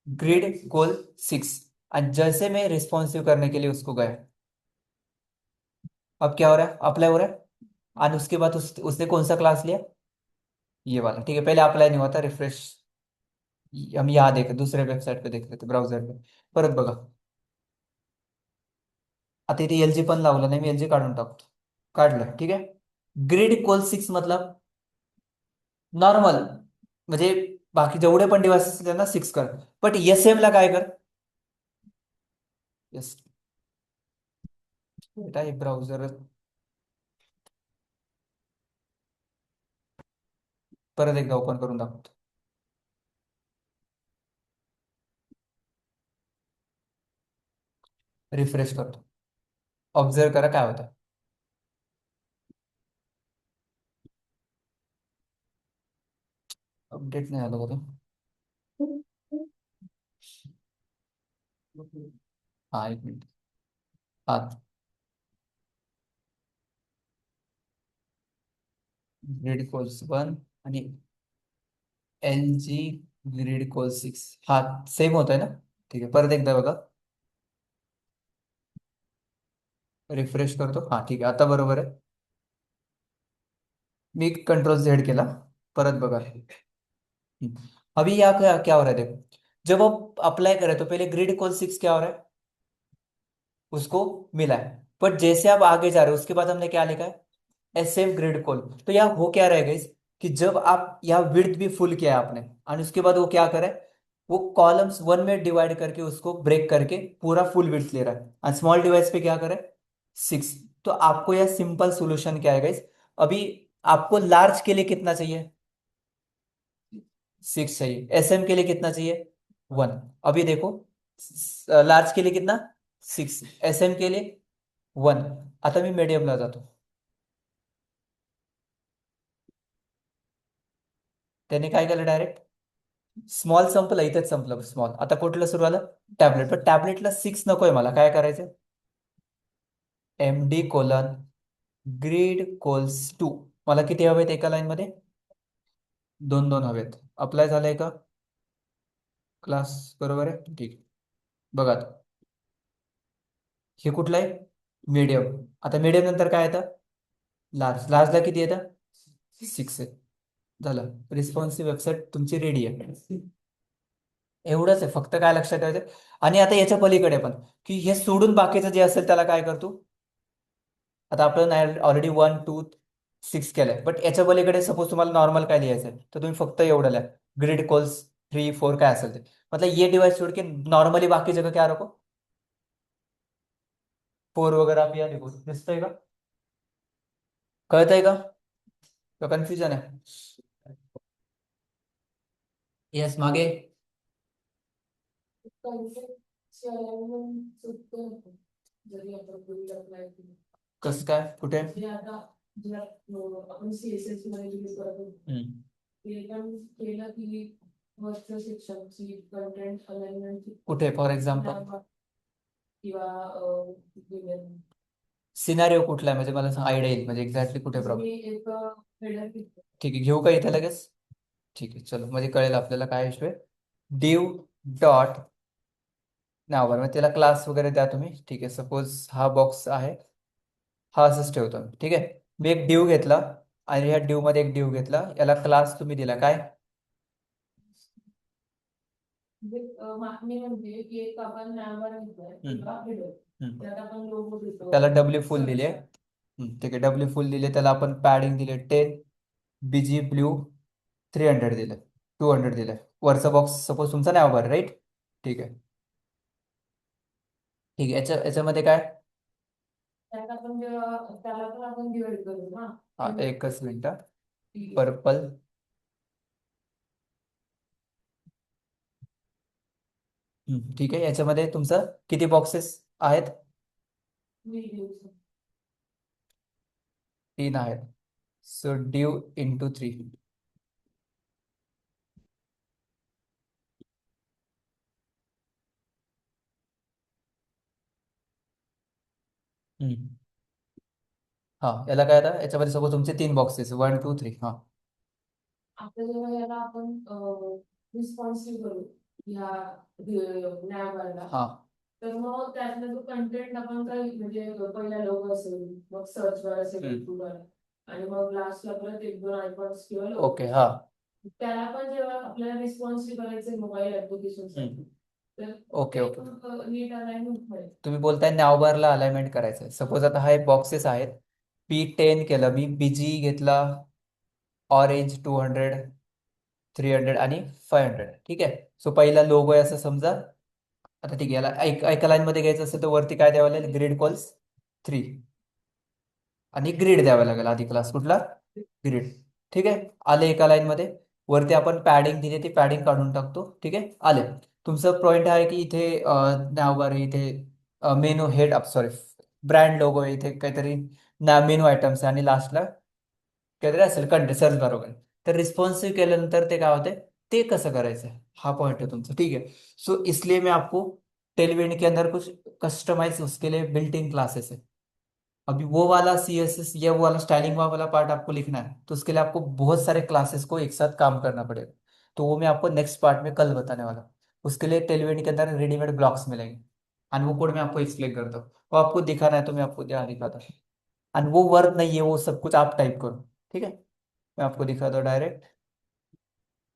ग्रिड कोल 6. और जैसे मैं रिस्पॉन्सिव करने के लिए उसको गया, अब क्या हो रहा है? अप्लाई हो रहा है. और उसके बाद उसने कौन सा क्लास लिया? ये वाला. ठीक है, पहले अप्लाई नहीं हुआ था, रिफ्रेश. हम यहाँ देखें, दूसरे वेबसाइट पे देख रहे थे, ब्राउझर पे. परत बघा. आता इथे एल जी पण लावलं नाही मी, एल जी काढून टाकतो. काढलं, ठीक आहे. ग्रिड कोल 6 मतलब नॉर्मल, म्हणजे बाकी जेवढे पण डिव्हाइसेस त्यांना 6 कर. बट एस एम ला काय कर? यस. बेटा हे ब्राउझर परत एकदा ओपन करून दाखवतो. रिफ्रेश करतो. ऑब्झर्व करा काय होतं. अपडेट नाही आलं होतं. हा, एक मिनिट. हा, ग्रिड कोल्स 1 आणि एल जी ग्रिड कोल 6, हा सेम होत आहे ना. ठीक आहे, परत एकदा बघा. रिफ्रेश करतो, हा ठीक आहे, आता बरोबर आहे. मी कंट्रोल झेड केला, परत बघा. अभी यहाँ क्या क्या हो रहा है देखो, जब आप अप्लाई करें तो पहले ग्रिड कॉल 6 क्या हो रहा है, उसको मिला है, बट जैसे आप आगे जा रहे हो उसके बाद हमने क्या लिखा है, एस एम ग्रिड कॉल। तो यहाँ हो क्या रहेगा इस, कि जब आप यहाँ विड्थ भी फुल किया है आपने, और उसके बाद वो क्या करे, वो कॉलम्स वन में डिवाइड करके उसको ब्रेक करके पूरा फुल विड्थ ले रहा है, और स्मॉल डिवाइस पे क्या करे, 6। तो आपको यह सिंपल सोल्यूशन क्या है इस, अभी आपको लार्ज के लिए कितना चाहिए, 6 चाहिए, एसएम के लिए कितना चाहिए, 1। अभी देखो, लार्ज के लिए कितना, 6, एसएम के लिए 1। आता मी मीडियमला जातो, त्याने काय केलं डायरेक्ट, स्मॉल संपलं, इथेच संपलं स्मॉल, आता कुठलं सुरू आलं, टॅबलेट, पण टॅबलेटला 6 नकोय मला, काय करायचं, M D colon grid cols 2, मला किती हवेत एका लाईन मध्ये, दोन दोन हवेत, अप्लाय झालंय का, क्लास बरोबर आहे, ठीक आहे. बघा आता, हे कुठलं आहे, मीडियम, आता मीडियम नंतर काय येतं, लार्ज, लार्जला किती येतं, 6 आहे, झालं, रिस्पॉन्सिव्ह वेबसाईट तुमची रेडी आहे. एवढंच आहे, फक्त काय लक्षात ठेवायचं. आणि आता याच्या पलीकडे पण, की हे सोडून बाकीचं जे असेल त्याला काय करतो, आता आपण ऑलरेडी 1 2 6 केलंय, बट याच्या पलीकडे सपोज तुम्हाला नॉर्मल काय लिहायचं आहे, तर तुम्ही फक्त एवढं लिहा, ग्रिड कॉल्स 3 4 काय असेल ते, मतलब ये डिवाइस छोड़ के नॉर्मली बाकी जगह क्या रखो, 4 वगैरह आप या लिखो, दिसतंय का, कळतंय का, कन्फ्युजन आहे, येस मागे, कसं काय कुठे, हम्म. कुठे फॉर एक्झाम्पल, सिनारिओ कुठला आहे, म्हणजे मला आयडिया येईल, म्हणजे एक्झॅक्टली कुठे प्रॉब्लेम, ठीक आहे, घेऊ का इथे लगेच, ठीक आहे चलो, म्हणजे कळेल आपल्याला काय इश्यू आहे. डिव डॉट नावावर, मग त्याला क्लास वगैरे द्या तुम्ही, ठीक आहे, सपोज हा बॉक्स आहे, हा असंच ठेवतो मी, ठीक आहे. मी एक डिव घेतला, आणि ह्या डिव मध्ये एक डिव घेतला, याला क्लास तुम्ही दिला काय, त्याला डब्ल्यू फुल दिले, ठीक आहे, डब्ल्यू फुल दिले, त्याला आपण पॅडिंग दिले 10, बीजी ब्ल्यू 300 दिले, 200 दिले, वरचा बॉक्स सपोज तुमचा नाव भर राईट, ठीक आहे, ठीक आहे, याच्यामध्ये काय, हा एकच मिनिट, पर्पल, ठीक आहे, याच्यामध्ये तुमचं किती बॉक्सेस आहेत, 3 आहेत, सो ड्यू इंटू 3, हा याला काय आता, याच्यामध्ये सपोज तुमचे 3 बॉक्सेस 1 2 3, हा हा ओके, हा ओके ओके, तुम्ही बोलताय नावबारला अलाइनमेंट करायचं, सपोज आता हा एक बॉक्सेस आहेत, P10 केलं मी, बीजी घेतला, ऑरेंज 200 300 आणि 500, ठीक आहे. सो पहिला लोगो आहे असं समजा, आता ठीक आहे, याला एका लाईन मध्ये घ्यायचं असेल तर वरती काय द्यावं लागेल, ग्रिड कॉल्स 3, आणि ग्रिड द्यावा लागेल आधी, क्लास कुठला, ग्रिड, ठीक आहे, आले एका लाईन मध्ये, वरती आपण पॅडिंग दिली, ती पॅडिंग काढून टाकतो, ठीक आहे, आले. तुमचं पॉइंट आहे की इथे नावबार आहे, इथे menu head up sorry, brand logo आहे, इथे काहीतरी ना मेनू आयटम्स आहे, आणि लास्टला काहीतरी असेल कंटेंट सर्च बार वगैरे, तर रिस्पॉन्सिव्ह केल्यानंतर ते काय होते, ते कसं करायचं, हा पॉइंट है तुमचा, ठीक है. सो इसलिए मैं आपको टेलविंड के अंदर कुछ कस्टमाइज उसके लिए बिल्ट इन क्लासेस है, अभी वो वाला CSS या वो वाला स्टाइलिंग वाला पार्ट आपको लिखना है, तो उसके लिए आपको बहुत सारे क्लासेस को एक साथ काम करना पड़ेगा, तो वो मैं आपको नेक्स्ट पार्ट में कल बताने वाला हूँ। उसके लिए टेलविंड के अंदर रेडीमेड ब्लॉक्स मिलेंगे, एंड वो कोड मैं आपको एक्सप्लेन करता हूँ। वो आपको दिखाना है तो मैं आपको यहाँ दिखाता हूँ। एंड वो वर्क नहीं है, वो सब कुछ आप टाइप करो, ठीक है। मैं आपको दिखाता हूँ डायरेक्ट।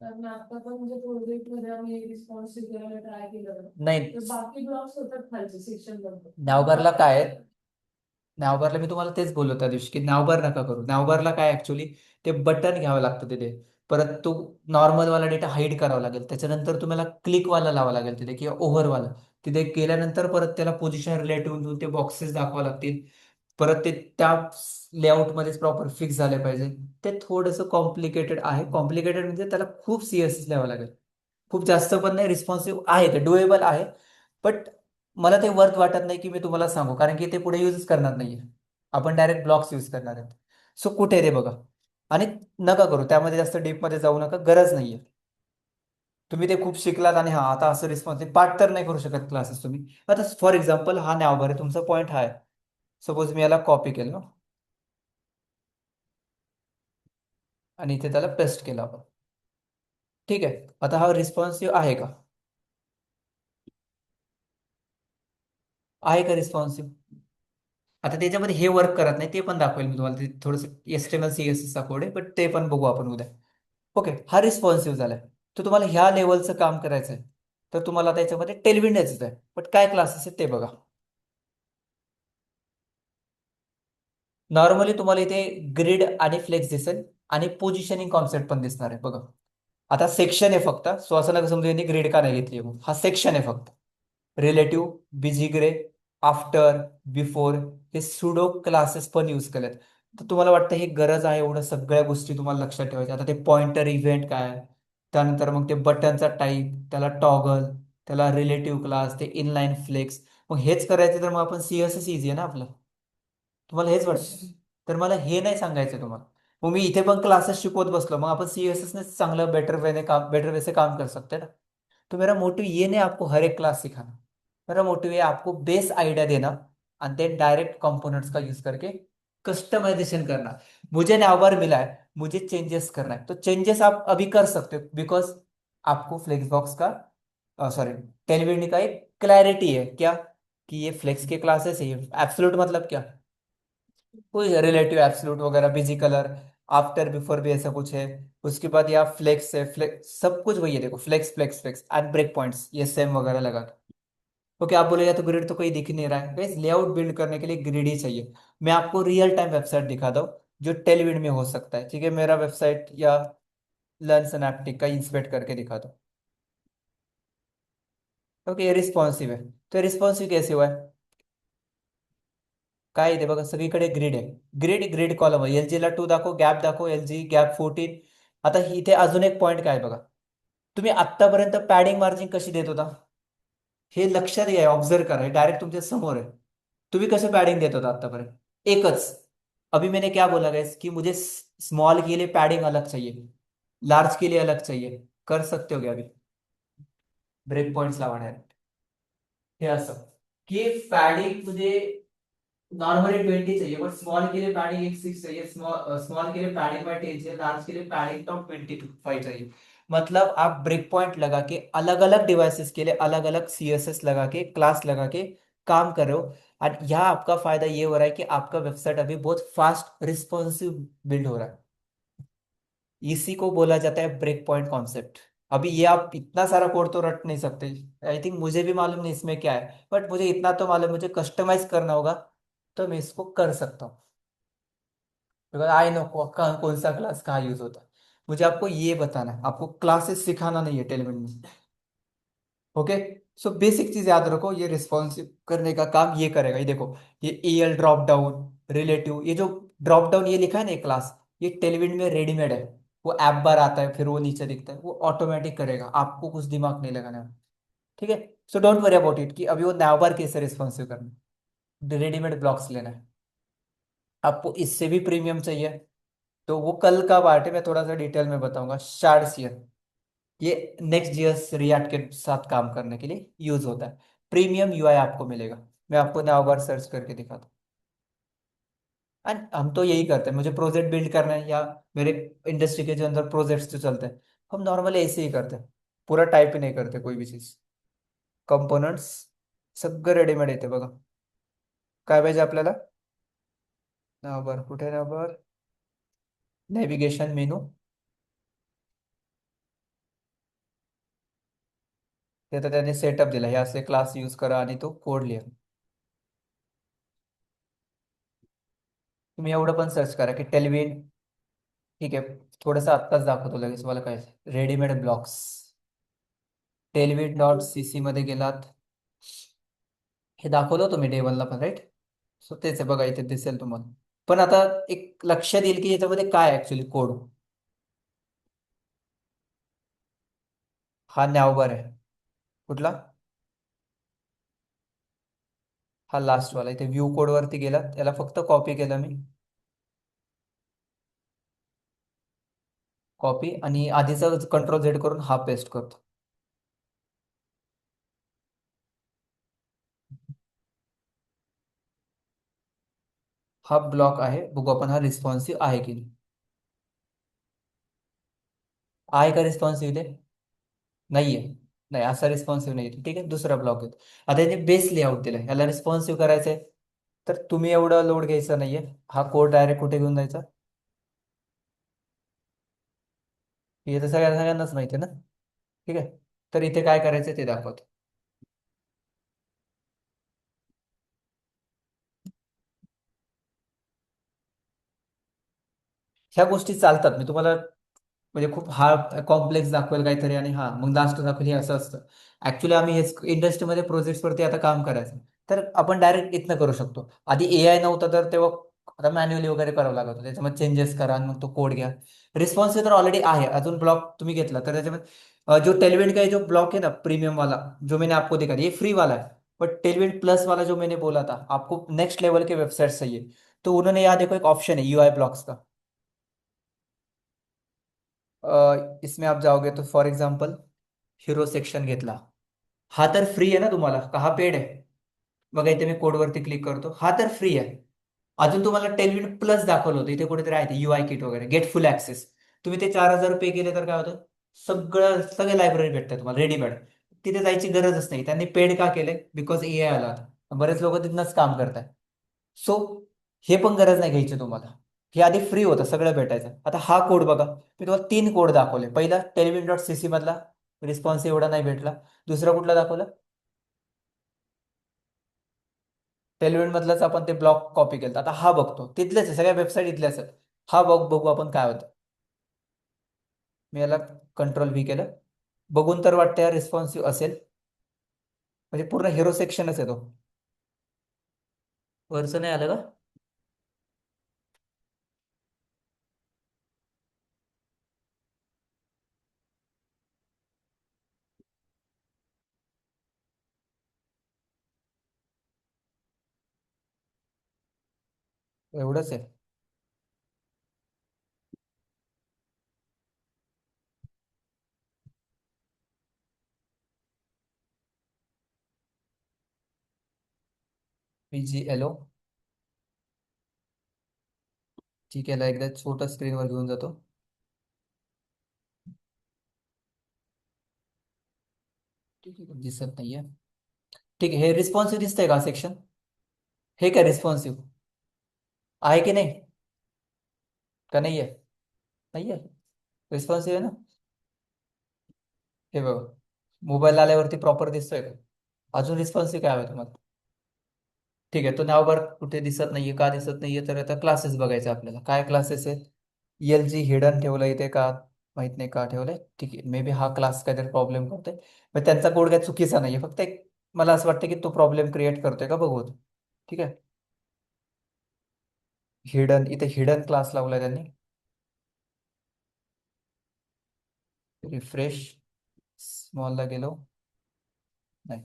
तर मग आता पण म्हणजे प्रोजेक्ट मध्ये आम्ही रिस्पॉन्सिव करायला ट्राय केलं नाही, तर बाकी ब्लॉक्स होतात खालचे सेक्शन बरोबर नावबारला काय आहे, नावबारला मी तुम्हाला तेच बोललो त्या दिवशी की नावबार नका करू. नावबारला काय ऍक्च्युली ते बटन घ्यावं लागतं तिथे. परत तो नॉर्मल वाला डेटा हाईड करावा लागेल, त्याच्यानंतर तुम्हाला क्लिक वाला लावा लागेल तिथे किंवा ओव्हरवाला. तिथे गेल्यानंतर परत त्याला पोझिशन रिलेटिव्ह देऊन ते बॉक्सेस दाखवा लागतील. परत ते त्या लेआउटमध्येच प्रॉपर फिक्स झाले पाहिजे. ते थोडंसं कॉम्प्लिकेटेड आहे. कॉम्प्लिकेटेड म्हणजे त्याला खूप सीएसएस लिहावं लागेल. खूप जास्त पण नाही, रिस्पॉन्सिव्ह आहे, ते डुएबल आहे. बट मला ते वर्थ वाटत नाही की मी तुम्हाला सांगू, कारण की ते पुढे यूजच करणार नाहीये. आपण डायरेक्ट ब्लॉक्स यूज करणार आहेत. सो कुठे आहे ते बघा. आणि नका करू त्यामध्ये, जास्त डीपमध्ये जाऊ नका, गरज नाहीये. तुम्ही ते खूप शिकलात आणि हा आता असं रिस्पॉन्सिव्ह पार्ट तर नाही करू शकत क्लासेस तुम्ही. आता फॉर एक्झाम्पल हा नाव आहे, तुमचा पॉईंट हा आहे. सपोज मी याला कॉपी केलं ना, आणि इथे त्याला पेस्ट केलं आपण. ठीक आहे, आता हा रिस्पॉन्सिव्ह आहे का? आहे का रिस्पॉन्सिव्ह? आता त्याच्यामध्ये हे वर्क करत नाही ते पण दाखवेल मी तुम्हाला. ते थोडंसं HTML CSS चा कोड आहे, बट ते पण बघू आपण उद्या. ओके, हा रिस्पॉन्सिव्ह झालाय. तर तुम्हाला ह्या लेवलचं काम करायचं आहे, तर तुम्हाला त्याच्यामध्ये टेलविंड यायचं आहे. बट काय क्लासेस आहेत ते बघा. नॉर्मली तुम्हाला इथे ग्रिड आणि फ्लेक्स दिसेल, आणि पोझिशनिंग कॉन्सेप्ट पण दिसणार आहे बघा. आता सेक्शन आहे फक्त, सो असं नका समजा यांनी ग्रिड का नाही घेतली म्हणून. हा सेक्शन आहे फक्त. रिलेटिव्ह, बिझी आफ्टर, बिफोर, हे सुडो क्लासेस पण यूज केलेत. तर तुम्हाला वाटतं हे गरज आहे एवढं सगळ्या गोष्टी तुम्हाला लक्षात ठेवायच्या? आता ते पॉइंटर इव्हेंट काय, त्यानंतर मग ते बटनचा टाईप, त्याला टॉगल, त्याला रिलेटिव्ह क्लास, ते इनलाईन फ्लेक्स. मग हेच करायचं तर मग आपण CSS इझी आहे ना आपलं. तुम्हाला हेच वाटतं, तर मला हे नाही सांगायचं तुम्हाला. मग मी इथे पण क्लासेस शिकवत बसलो, मग आपण CSS ने चांगलं बेटर वे से काम कर सकते हैं ना. तो मेरा मोटिव ये नहीं आपको हर एक क्लास सिखाना, मेरा मोटिव है आपको बेस आइडिया देना, एंड देन डायरेक्ट कंपोनेंट्स का यूज करके कस्टमाइजेशन करना. मुझे नावबार मिला है, मुझे चेंजेस करना है, तो चेंजेस आप अभी कर सकते हो, बिकॉज आपको फ्लेक्सबॉक्स का, सॉरी, टेलविंड का एक क्लैरिटी है क्या, कि ये फ्लेक्स के क्लासेस है, ये एब्सोल्यूट मतलब क्या, कोई रिलेटिव एब्सोल्यूट वगैरह, बिजी कलर, आफ्टर बिफोर भी ऐसा कुछ है। उसके बाद यहाँ फ्लेक्स है, फ्लेक्स सब कुछ वही है, देखो flex flex flex and break points, ये सेम वगैरह लगा के। ओके, आप बोलेगा तो ग्रिड तो कोई दिख नहीं रहा है, गाइस लेआउट बिल्ड करने के लिए ग्रिड ही चाहिए। मैं आपको रियल टाइम वेबसाइट दिखा दूँ जो टेलविंड में हो सकता है, ठीक है। मेरा वेबसाइट या लर्न सिनेप्टिक का इंस्पेक्ट करके दिखा दो। ओके, ये रिस्पॉन्सिव है, तो रिस्पॉन्सिव कैसे हुआ है? काय इथे बघा सगळीकडे ग्रिड आहे. ग्रिड ग्रिड कॉलम आहे. LG ला 2 दाखव, गॅप दाखव, LG गॅप 14. आता इथे अजून एक पॉईंट काय बघा. तुम्ही आत्तापर्यंत पॅडिंग मार्जिन कशी देत होता, हे लक्षात घ्या, ऑब्झर्व करा, हे डायरेक्ट तुमच्या समोर आहे. तुम्ही कसं पॅडिंग देत होता आत्तापर्यंत? एकच. अभी मैंने क्या बोला गाइस कि मुझे स्मॉल के लिए पैडिंग अलग चाहिए, लार्ज के लिए अलग चाहिए. कर सकते हो क्या अभी? ब्रेक पॉइंट्स लावा डायरेक्ट. हे असं की पॅडिंग मुझे नॉर्मली 20 चाहिए, बट स्मॉल के लिए पैडिंग एक 6 चाहिए, स्मॉल स्मॉल के लिए पैडिंग बाय 10 चाहिए, लार्ज के लिए पैडिंग टॉप 25 चाहिए. मतलब आप ब्रेक पॉइंट लगा के अलग अलग डिवाइसेस के लिए अलग अलग CSS लगा के, क्लास लगा के काम कर रहे हो. और यहाँ आपका फायदा ये हो रहा है कि आपका वेबसाइट अभी बहुत फास्ट रिस्पॉन्सिव बिल्ड हो रहा है. इसी को बोला जाता है ब्रेक पॉइंट कॉन्सेप्ट. अभी ये आप इतना सारा कोड तो रट नहीं सकते. आई थिंक मुझे भी मालूम नहीं इसमें क्या है, बट मुझे इतना तो मालूम, मुझे कस्टमाइज करना होगा तो मैं इसको कर सकता हूँ. बिकॉज आई नो कौन सा क्लास कहाँ यूज होता है. मुझे आपको ये बताना है, आपको क्लासेस सिखाना नहीं है टेलीविजन में. ओके, सो बेसिक चीज याद रखो, ये रिस्पॉन्सिव करने का काम ये करेगा. ये देखो, ये EL ड्रॉप डाउन, रिलेटिव, ये जो ड्रॉप डाउन ये लिखा है ना क्लास, ये टेलीविजन में रेडीमेड है. वो ऐप बार आता है, फिर वो नीचे दिखता है, वो ऑटोमेटिक करेगा, आपको कुछ दिमाग नहीं लगाना है. ठीक है, सो डोंट वरी अबाउट इट कि अभी वो नाव बार कैसे रिस्पॉन्सिव करना. रेडीमेड ब्लॉक्स लेना है. आपको इससे भी प्रीमियम चाहिए तो वो कल का पार्ट है, मैं थोड़ा सा डिटेल में बताऊंगा. शार्डसियर, ये नेक्स्ट जीएस रिएक्ट के साथ काम करने के लिए यूज होता है. प्रीमियम UI आपको मिलेगा. मैं आपको नाउ बार सर्च करके दिखाता हूँ. एंड हम तो यही करते हैं, मुझे प्रोजेक्ट बिल्ड करना है या मेरे इंडस्ट्री के जो अंदर प्रोजेक्ट्स जो चलते हैं, हम नॉर्मली ऐसे ही करते हैं. पूरा टाइप ही नहीं करते कोई भी चीज. कंपोनेंट्स, सगळं रेडीमेड येते बघा. काय पाहिजे आपल्याला? नावबार कुठे? नावबार नॅव्हिगेशन मेनू. ते तर त्याने सेटअप दिला, हे असे क्लास यूज करा आणि तो कोड लिहा. तुम्ही एवढं पण सर्च करा की टेलविन. ठीक आहे, थोडंसं आत्ताच दाखवतो लगेच मला काय. Readymade blocks. टेलविन.cc मध्ये गेलात. हे दाखवलं तुम्ही डे वनला पण, राईट? सो तेच आहे बघा, इथे दिसेल तुम्हाला. पण आता एक लक्षात येईल की याच्यामध्ये काय ऍक्च्युली कोड. हा न्यावबार आहे. कुठला? हा लास्ट वाला. इथे व्ह्यू कोड वरती गेला, याला फक्त कॉपी केलं मी. कॉपी आणि आधीचा कंट्रोल Z करून हा पेस्ट करतो. हा ब्लॉक आहे, बघू आपण हा रिस्पॉन्सिव्ह आहे की नाही. आहे का रिस्पॉन्सिव्ह? नाहीये. नाही, असा रिस्पॉन्सिव्ह नाही. ठीक आहे, दुसरा ब्लॉक येतो. आता याने बेस लेआउट दिलाय, याला रिस्पॉन्सिव्ह करायचंय. तर तुम्ही एवढं लोड घ्यायचं नाहीये. हा कोड डायरेक्ट कुठे घेऊन जायचा? हे तर सगळ्यांनाच माहिती आहे ना. ठीक आहे, तर इथे काय करायचं ते दाखवतो. ह्या गोष्टी चालतात, मी तुम्हाला म्हणजे खूप हार्ड कॉम्प्लेक्स दाखवेल काहीतरी आणि हा मग लास्ट दाखवेल, हे असं असतं. ऍक्च्युली आम्ही हेच इंडस्ट्रीमध्ये प्रोजेक्ट्सवरती आता काम करायचं. तर आपण डायरेक्ट इथनं करू शकतो. आधी AI नव्हतं तर तेव्हा आता मॅन्युअली वगैरे करावं लागत होतं. त्याच्यामध्ये चेंजेस करा आणि मग तो कोड घ्या. रिस्पॉन्सिव्ह तर ऑलरेडी आहे. अजून ब्लॉक तुम्ही घेतला तर त्याच्यामध्ये जो टेलविंड का जो ब्लॉक है ना प्रीमियम वाला, जो मैंने आपको दिखा ये फ्री वाला है. बट टेलविंड प्लस वाला जो मैंने बोला था आपको, नेक्स्ट लेवल के वेबसाइट चाहिए, तो उन्होंने यहाँ देखो एक ऑप्शन है UI ब्लॉक्स का. इसमें आप जाओगे तो फॉर एग्जाम्पल हिरो सेक्शन घेतला. हा तर फ्री आहे ना तुम्हाला, का हा पेड आहे? बघा इथे मी कोडवरती क्लिक करतो, हा तर फ्री आहे. अजून तुम्हाला टेलविन प्लस दाखवलं होतं, इथे कुठेतरी आहे ते UI किट वगैरे, गेट फुल ऍक्सेस. तुम्ही ते 4,000 पे केले तर काय होतं? सगळे लायब्ररी भेटतात तुम्हाला रेडीमेड. तिथे जायची गरजच नाही. त्यांनी पेड का केलंय? बिकॉज AI आला होता, बरेच लोक तिथनंच काम करतात. सो हे पण गरज नाही घ्यायची तुम्हाला. हे आधी फ्री होतं, सगळं भेटायचं. आता हा कोड बघा, मी तुम्हाला 3 कोड दाखवले. पहिला टेलविन.cc मधला, रिस्पॉन्स एवढा नाही भेटला. दुसरा कुठला दाखवला? टेलविन मधलाच आपण ते ब्लॉक कॉपी केलं. आता हा बघतो, तिथलेच आहे, सगळ्या वेबसाईट इथल्याच आहेत. हा बघू आपण काय होतं. मी याला कंट्रोल V केलं. बघून तर वाटतं रिस्पॉन्सिव्ह असेल. म्हणजे पूर्ण हिरो सेक्शनच येतो. वरचं नाही आलं का? एवढंच आहे. PGLO. ठीक आहे, याला एकदा छोटा स्क्रीनवर घेऊन जातो. ठीक आहे, दिसत नाहीये. ठीक आहे, हे रिस्पॉन्सिव्ह दिसतंय का सेक्शन? हे काय रिस्पॉन्सिव्ह आहे की नाही? का नाहीये? नाहीये. रिस्पॉन्सिव्ह आहे ना. हे बघा, मोबाईल आल्यावरती प्रॉपर दिसतोय का? अजून रिस्पॉन्सिव्ह काय हवं तुम्हाला? ठीक आहे, तो नावबार कुठे दिसत नाहीये, का दिसत नाहीये? तर आता क्लासेस बघायचे आपल्याला. काय क्लासेस आहेत? LG हिडन ठेवलं इथे का? माहित नाही का ठेवलंय. ठीक आहे, मे बी हा क्लास काहीतरी प्रॉब्लेम करतोय. मग त्यांचा कोड काय चुकीचा नाहीये, फक्त एक मला असं वाटतं की तो प्रॉब्लेम क्रिएट करतोय का बघू. ठीक आहे. हिडन, इथे हिडन क्लास लावलाय त्यांनी. रिफ्रेश. स्मॉलला गेलो. नाही.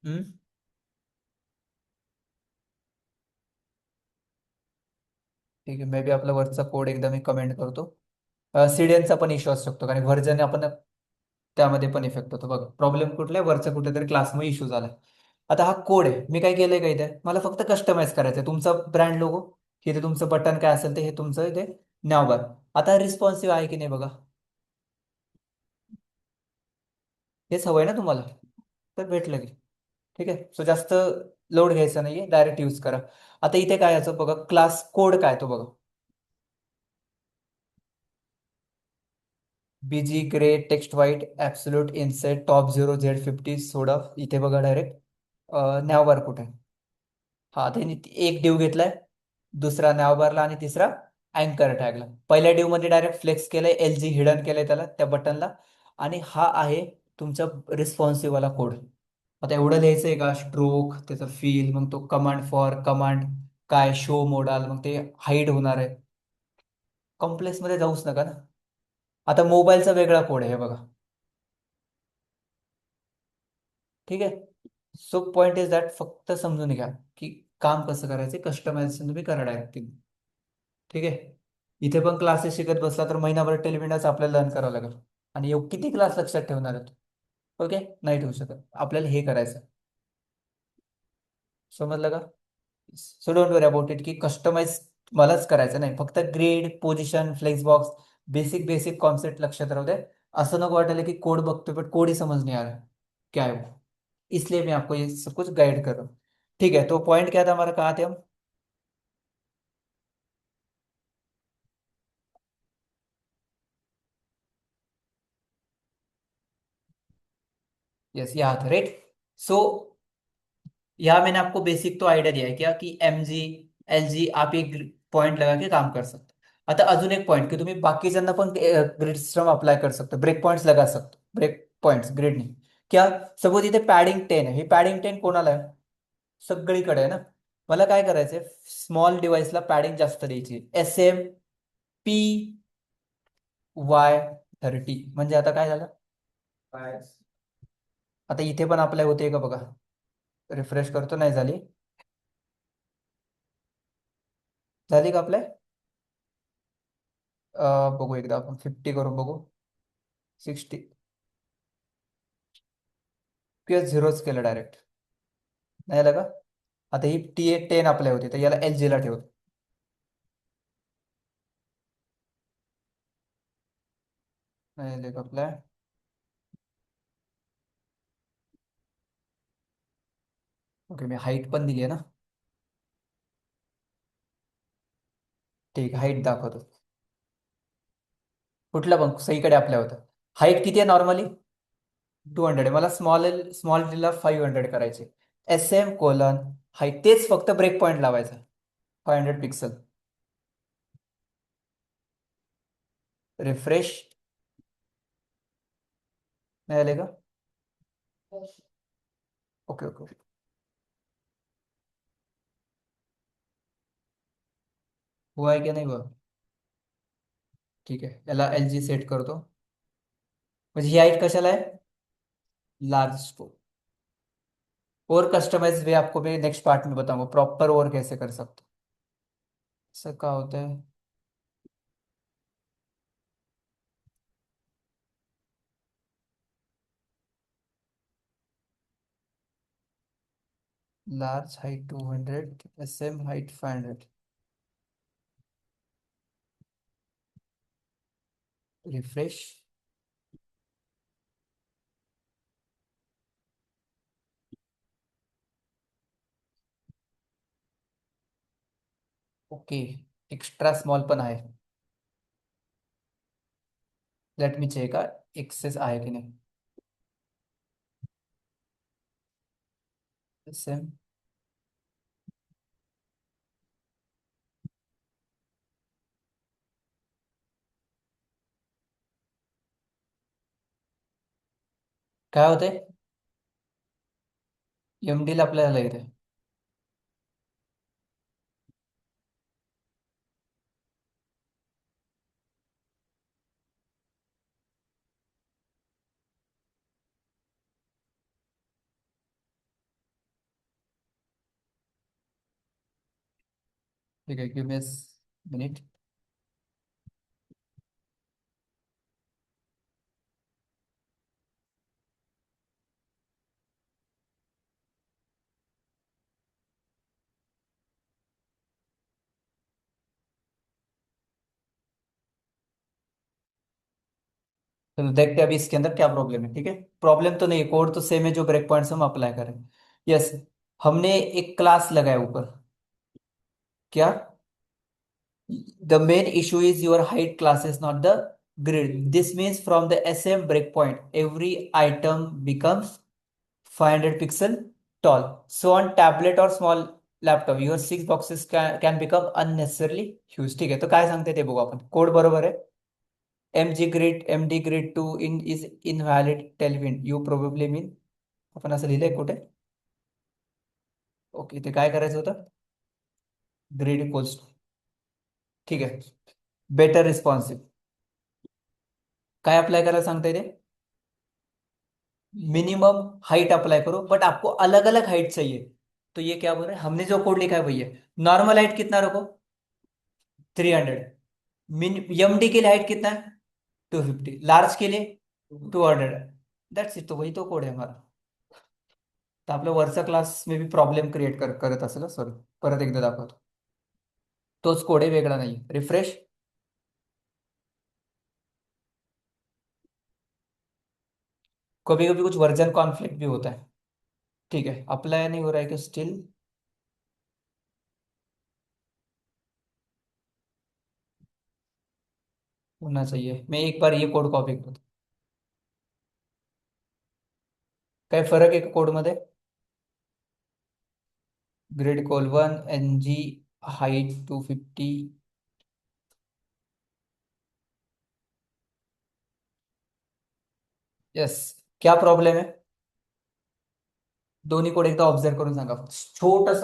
हम्म. ठीक आहे, मे बी आपला वरचा कोड एकदा मी कमेंट करतो. सीडीएनचा पण इश्यू असू शकतो, कारण व्हर्जन आपण त्यामध्ये पण इफेक्ट होतो. बघा प्रॉब्लेम कुठला आहे, वरचा कुठेतरी क्लासमध्ये इश्यू झाला. आता हा कोड आहे, मी काय केलंय का इथे, मला फक्त कस्टमाइज करायचं आहे. तुमचा ब्रँड लोगो, इथे तुमचं बटन काय असेल ते, हे तुमचं इथे नाव. बरं आता रिस्पॉन्सिव्ह आहे की नाही बघा. हे सवय ना तुम्हाला, तर भेटलं की ठीक आहे. सो जास्त लोड घ्यायचा नाहीये, डायरेक्ट यूज करा. आता इथे काय याचं बघा, क्लास कोड काय तो बघा. BG grey text white absolute inset top 0 Z50 सोडा. इथे बघा डायरेक्ट नॅवबार कुठे आहे. हा, त्यांनी एक डिव घेतलाय, दुसरा नॅवबारला आणि तिसरा अँकर टॅगला. पहिल्या डिव मध्ये डायरेक्ट फ्लेक्स केलंय, LG हिडन केलंय त्याला त्या बटनला. आणि हा आहे तुमचा रिस्पॉन्सिव्ह वाला कोड. आता एवढं लिहायचंय का, स्ट्रोक त्याचा फील, मग तो कमांड फॉर कमांड काय शो मोडाल, मग ते हाईड होणार आहे. कॉम्प्लेक्स मध्ये जाऊच नका ना. आता मोबाईलचा वेगळा कोड आहे हे बघा. ठीक आहे. सो पॉइंट इज दॅट, फक्त समजून घ्या की काम कसं करायचं, कस्टमायझेशन तुम्ही करा डायरेक्ट. ठीक आहे. इथे पण क्लासेस शिकत बसला तर महिनाभर टेलिविजनच आपल्याला लर्न करावं लागेल. आणि किती क्लास लक्षात ठेवणार आहेत. ओके, नाही ठेवू शकत. आपल्याला हे करायचं. समजलं का? So don't worry about it की कस्टमाइज मलाच करायचं नाही. फक्त grid position flex box basic basic concept लक्षात राहू दे. असं नको वाटायला की कोड बघतोय पण कोड ही समझ नहीं आ रहा है क्या है वो. इसलिए मैं आपको ये सब कुछ गाइड कर रहा हूँ. ठीक है, तो पॉइंट क्या था हमारा, कहाँ थे हम? यस, यहाँ थे राइट. सो यहाँ मैंने आपको बेसिक तो आयडिया दिया है क्या कि MG LG आप एक पॉइंट लगा के काम कर सकता. आता अजून एक पॉइंट की तुम्ही बाकीच्यांना पण ग्रिड सिस्टम अप्लाय करू शकता, ब्रेक पॉइंट्स लगा सकतो. ब्रेक पॉइंट्स ग्रिड नाही. क्या, सपोज इथे पॅडिंग 10 आहे. ही पॅडिंग 10 कोणाला आहे? सगळीकडे आहे ना. मला काय करायचंय, स्मॉल डिव्हाइसला पॅडिंग जास्त द्यायची. SMP Y30 म्हणजे आता काय झालं, आता इथे पण अप्लाय होते का बघा. रिफ्रेश करतो, नाही झाली. झाली का अप्लाय? बघू एकदा आपण 50 करून बघू. 60 किंवा झिरोच केलं डायरेक्ट. नाही आलं का? आता ही T10 अप्लाय होती, तर याला LG ला ठेवतो. नाही आले का अप्लाय? ओके, मी हाईट पण दिली आहे ना. ठीक, हाईट दाखवतो. कुठलं पण सहीकडे अप्लाय होतं. हाईट किती आहे नॉर्मली? 200 आहे. मला स्मॉल स्मॉल ला 500 करायचे. SM: हाईट, तेच फक्त ब्रेक पॉईंट लावायचा. 500 पिक्सल. रिफ्रेश. नाही आले का? Okay okay. हुआ है क्या, नहीं हुआ? ठीक आहे, याला LG सेट करतो. म्हणजे ही हाईट कशाला आहे? Large scope. और कस्टमाइज वे आपको मैं नेक्स्ट पार्ट में बताऊंगा, प्रॉपर और कैसे कर सकते हो. ऐसा क्या होता है? Large height 200, SM height 500. Refresh. Okay. Extra small पण आहे. लेट मी चेक एक्सेस आहे की नाही. SM. काय होते? MD ला आपल्याला इथे. ठीक आहे, गिव मी मिनिट. तो देखते हैं अभी इसके अंदर क्या प्रॉब्लम है। ठीक है, प्रॉब्लम तो नहीं है, कोड तो सेम है, जो ब्रेक पॉइंट्स हम अप्लाई करें। यस, हमने एक क्लास लगाया ऊपर। क्या? The main issue is your height classes, not the grid. This means from the SM breakpoint, every item becomes 500 pixel tall. So on tablet or small laptop, your six boxes can become unnecessarily huge. ठीक है, तो काय सांगते ते बघू आपण, code बरोबर आहे. mg grid md grid 2 in is invalid tailwind you probably mean. आपण असं लिहिलंय कुठे? ओके, ते काय करायचं होतं? ग्रिड इक्वल्स, ठीक आहे, बेटर रिस्पॉन्सिव. काय अप्लाई करायला सांगताय ते? मिनिमम हाइट अप्लाई करो, बट आपको अलग अलग हाइट चाहिए. तो ये क्या बोल रहे हैं, हमने जो कोड लिखा है वही है. नॉर्मल हाइट कितना रखो? 300. मिन एमडी के लिए हाइट कितना है? 250. लार्ज के लिए 200. That's it. तो वही तो कोड है हमारा. तर आपल्या वरच्या class may be problem create करत असेल. सॉरी, परत एकदा दाखवतो. तोच कोड आहे, वेगळा नाही. रिफ्रेश. कभी कभी कुछ वर्जन कॉन्फ्लिक्ट भी होता है. ठीक है, अप्लाई नहीं हो रहा है कि स्टिल? होना चाहिए. मैं एक बार ये कोड कॉपी करतो. काय फरक आहे कोड मध्ये? ग्रिड कोल 1 एनजी हाइट 250. यस. क्या प्रॉब्लेम है? दोन्ही कोड एकदा ऑब्झर्व करून सांगा. छोटस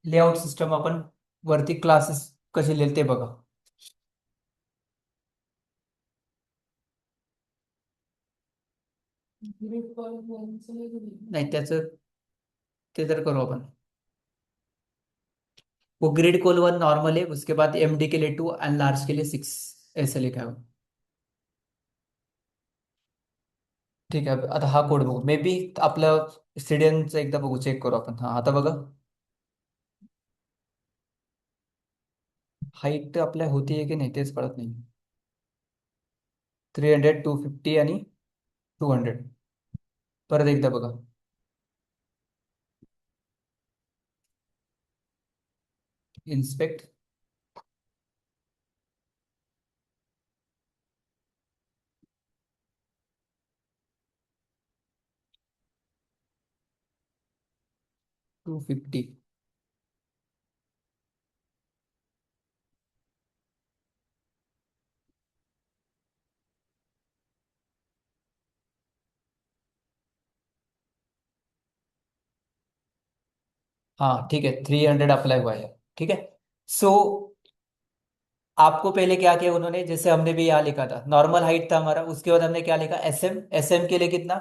लेआउट सिस्टम आपण वरती क्लासेस कसे लिहिले ते बघा. ग्रिड कॉल फोनचं नाही करू. नाही त्याचं, ते तर करू आपण. वो ग्रिड कोल 1 नॉर्मल है, उसके बाद एमडी के लिए 2 एंड लार्ज के लिए 6, ऐसे लिखा है वो. ठीक आहे, आता हा कोड बघू. मे बी आपलं स्टुडंटचं एकदा बघू, चेक करू आपण. हा, आता बघा. हाईट आपल्या होती आहे की नाही तेच कळत नाही. 300, 250 आणि 200. परत एकदा बघा. इन्स्पेक्ट. 250. हाँ ठीक है, 300 अप्लाई हुआ है. ठीक है. सो आपको पहले क्या किया उन्होंने, जैसे हमने भी यहाँ लिखा था, नॉर्मल हाइट था हमारा, उसके बाद हमने क्या लिखा, एसएम. एसएम के लिए कितना?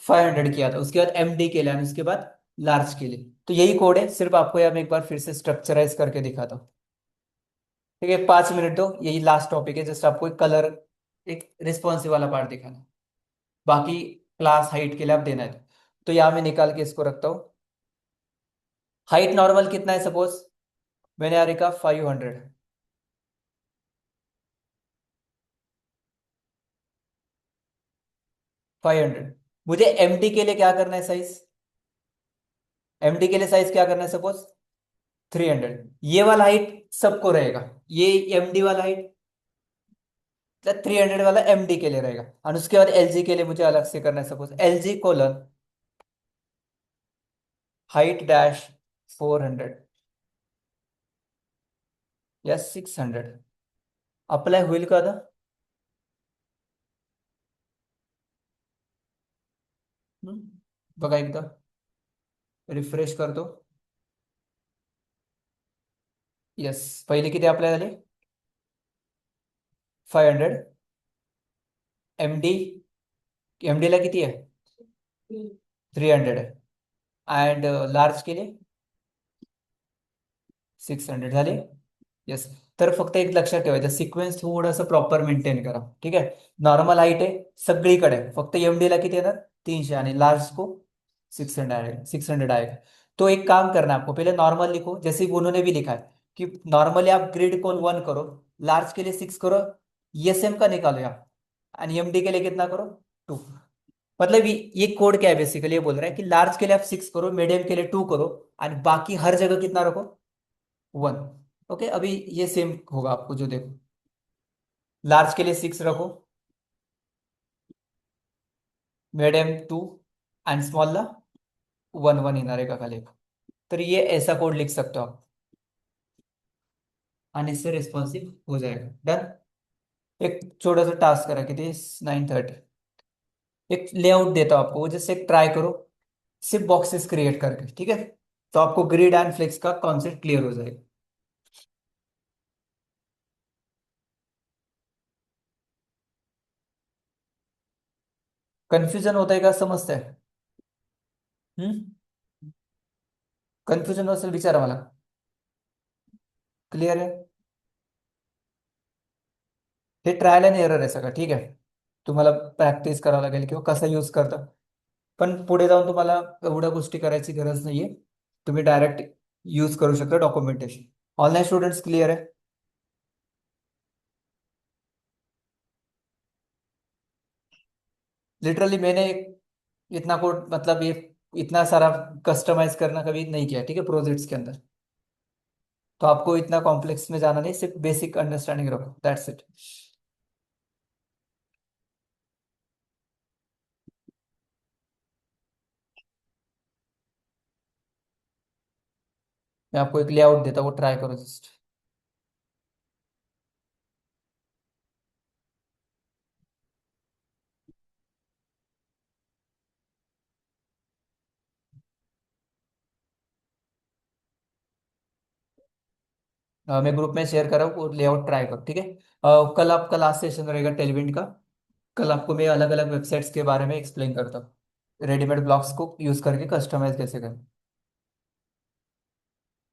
500 किया था. उसके बाद एमडी के लिए, and उसके बाद लार्ज के लिए. तो यही कोड है, सिर्फ आपको यहाँ मैं एक बार फिर से स्ट्रक्चराइज करके दिखाता हूँ. ठीक है, 5 मिनट दो. यही लास्ट टॉपिक है, जस्ट आपको एक कलर, एक रिस्पॉन्सिव वाला पार्ट दिखाना है. बाकी क्लास हाइट के लिए आप देना है. तो यहाँ मैं निकाल के इसको रखता हूँ. हाइट नॉर्मल कितना है सपोज, मैंने यहाँ लिखा 500. 500. मुझे एमडी के लिए क्या करना है साइज? एमडी के लिए साइज क्या करना है सपोज? 300. ये वाला हाइट सबको रहेगा. ये एमडी वाला हाइट 300 वाला एमडी के लिए रहेगा. और उसके बाद एलजी के लिए मुझे अलग से करना है. Suppose LG colon height dash 400 या 600. अप्लाई होईल का आता? हम्म, बघा एकदा, रिफ्रेश करतो. यस, पहिले किती अप्लाय झाले? 500. एमडी, एमडी ला किती आहे? 300 आहे. अँड लार्ज के लिए 600 झाले. येस. तर फक्त एक लक्षात ठेवायचं, सिक्वेन्स थोडंसं प्रॉपर मेंटेन करा. ठीक आहे. नॉर्मल हाइट आहे सगळीकडे, फक्त एमडी ला किती येणार? 300, आणि लार्ज को 600 आएगा. 600 आएगा. तो एक काम करना है आपको, पहले नॉर्मल लिखो, जैसे कि उन्होंने भी लिखा है कि नॉर्मली आप ग्रिड कोल 1 करो, लार्ज के लिए 6 करो, एसएम का निकालो आप. एंड ईएमडी के लिए कितना करो, 2। मतलब ये कोड क्या है, बेसिकली ये बोल रहा है कि लार्ज के लिए आप 6 करो, मीडियम के लिए 2 करो, एंड बाकी हर जगह कितना रखो, 1। ओके, अभी ये सेम होगा आपको, जो देखो लार्ज के लिए 6 रखो, मीडियम 2, एंड स्मॉल ला 1 1 ही रहेगा खाली। तो ये ऐसा कोड लिख सकते हो आप, एंड इससे रिस्पॉन्सिव हो जाएगा। डन। एक छोटा सा टास्क करा कि 9:30, एक लेआउट देता हूं आपको, वो जैसे ट्राई करो सिर्फ बॉक्सेस क्रिएट करके, ठीक है? तो आपको ग्रिड एंड फ्लेक्स का कॉन्सेप्ट क्लियर हो जाएगा। कंफ्यूजन होता है का समजते हैं? हम्म। कन्फ्युजन असेल विचारा मला। क्लियर आहे? हे ट्रायल अँड एरर आहे सगळं, ठीक आहे? तुम्हाला प्रॅक्टिस करावं लागेल किंवा कसं यूज करता, पण पुढे जाऊन तुम्हाला एवढ्या गोष्टी करायची गरज नाहीये, तुम्ही डायरेक्ट यूज करू शकता डॉक्युमेंटेशन। ऑनलाईन स्टुडंट्स क्लियर आहे? लिटरली मैंने इतना कोड, मतलब ये इतना सारा कस्टमाइज करना कभी नहीं किया, ठीक है, प्रोजेक्ट्स के अंदर। तो आपको इतना कॉम्प्लेक्स में जाना नहीं, सिर्फ बेसिक अंडरस्टैंडिंग रखो, दैट्स इट। मैं आपको एक लेआउट देता हूँ, वो ट्राई करो जस्ट। मैं ग्रुप में शेयर कर रहा हूँ, वो लेआउट ट्राई करो, ठीक है? कल आपका लास्ट सेशन रहेगा टेलविंड का। कल आपको मैं अलग अलग वेबसाइट्स के बारे में एक्सप्लेन करता हूँ, रेडीमेड ब्लॉग्स को यूज करके कस्टमाइज कैसे करें।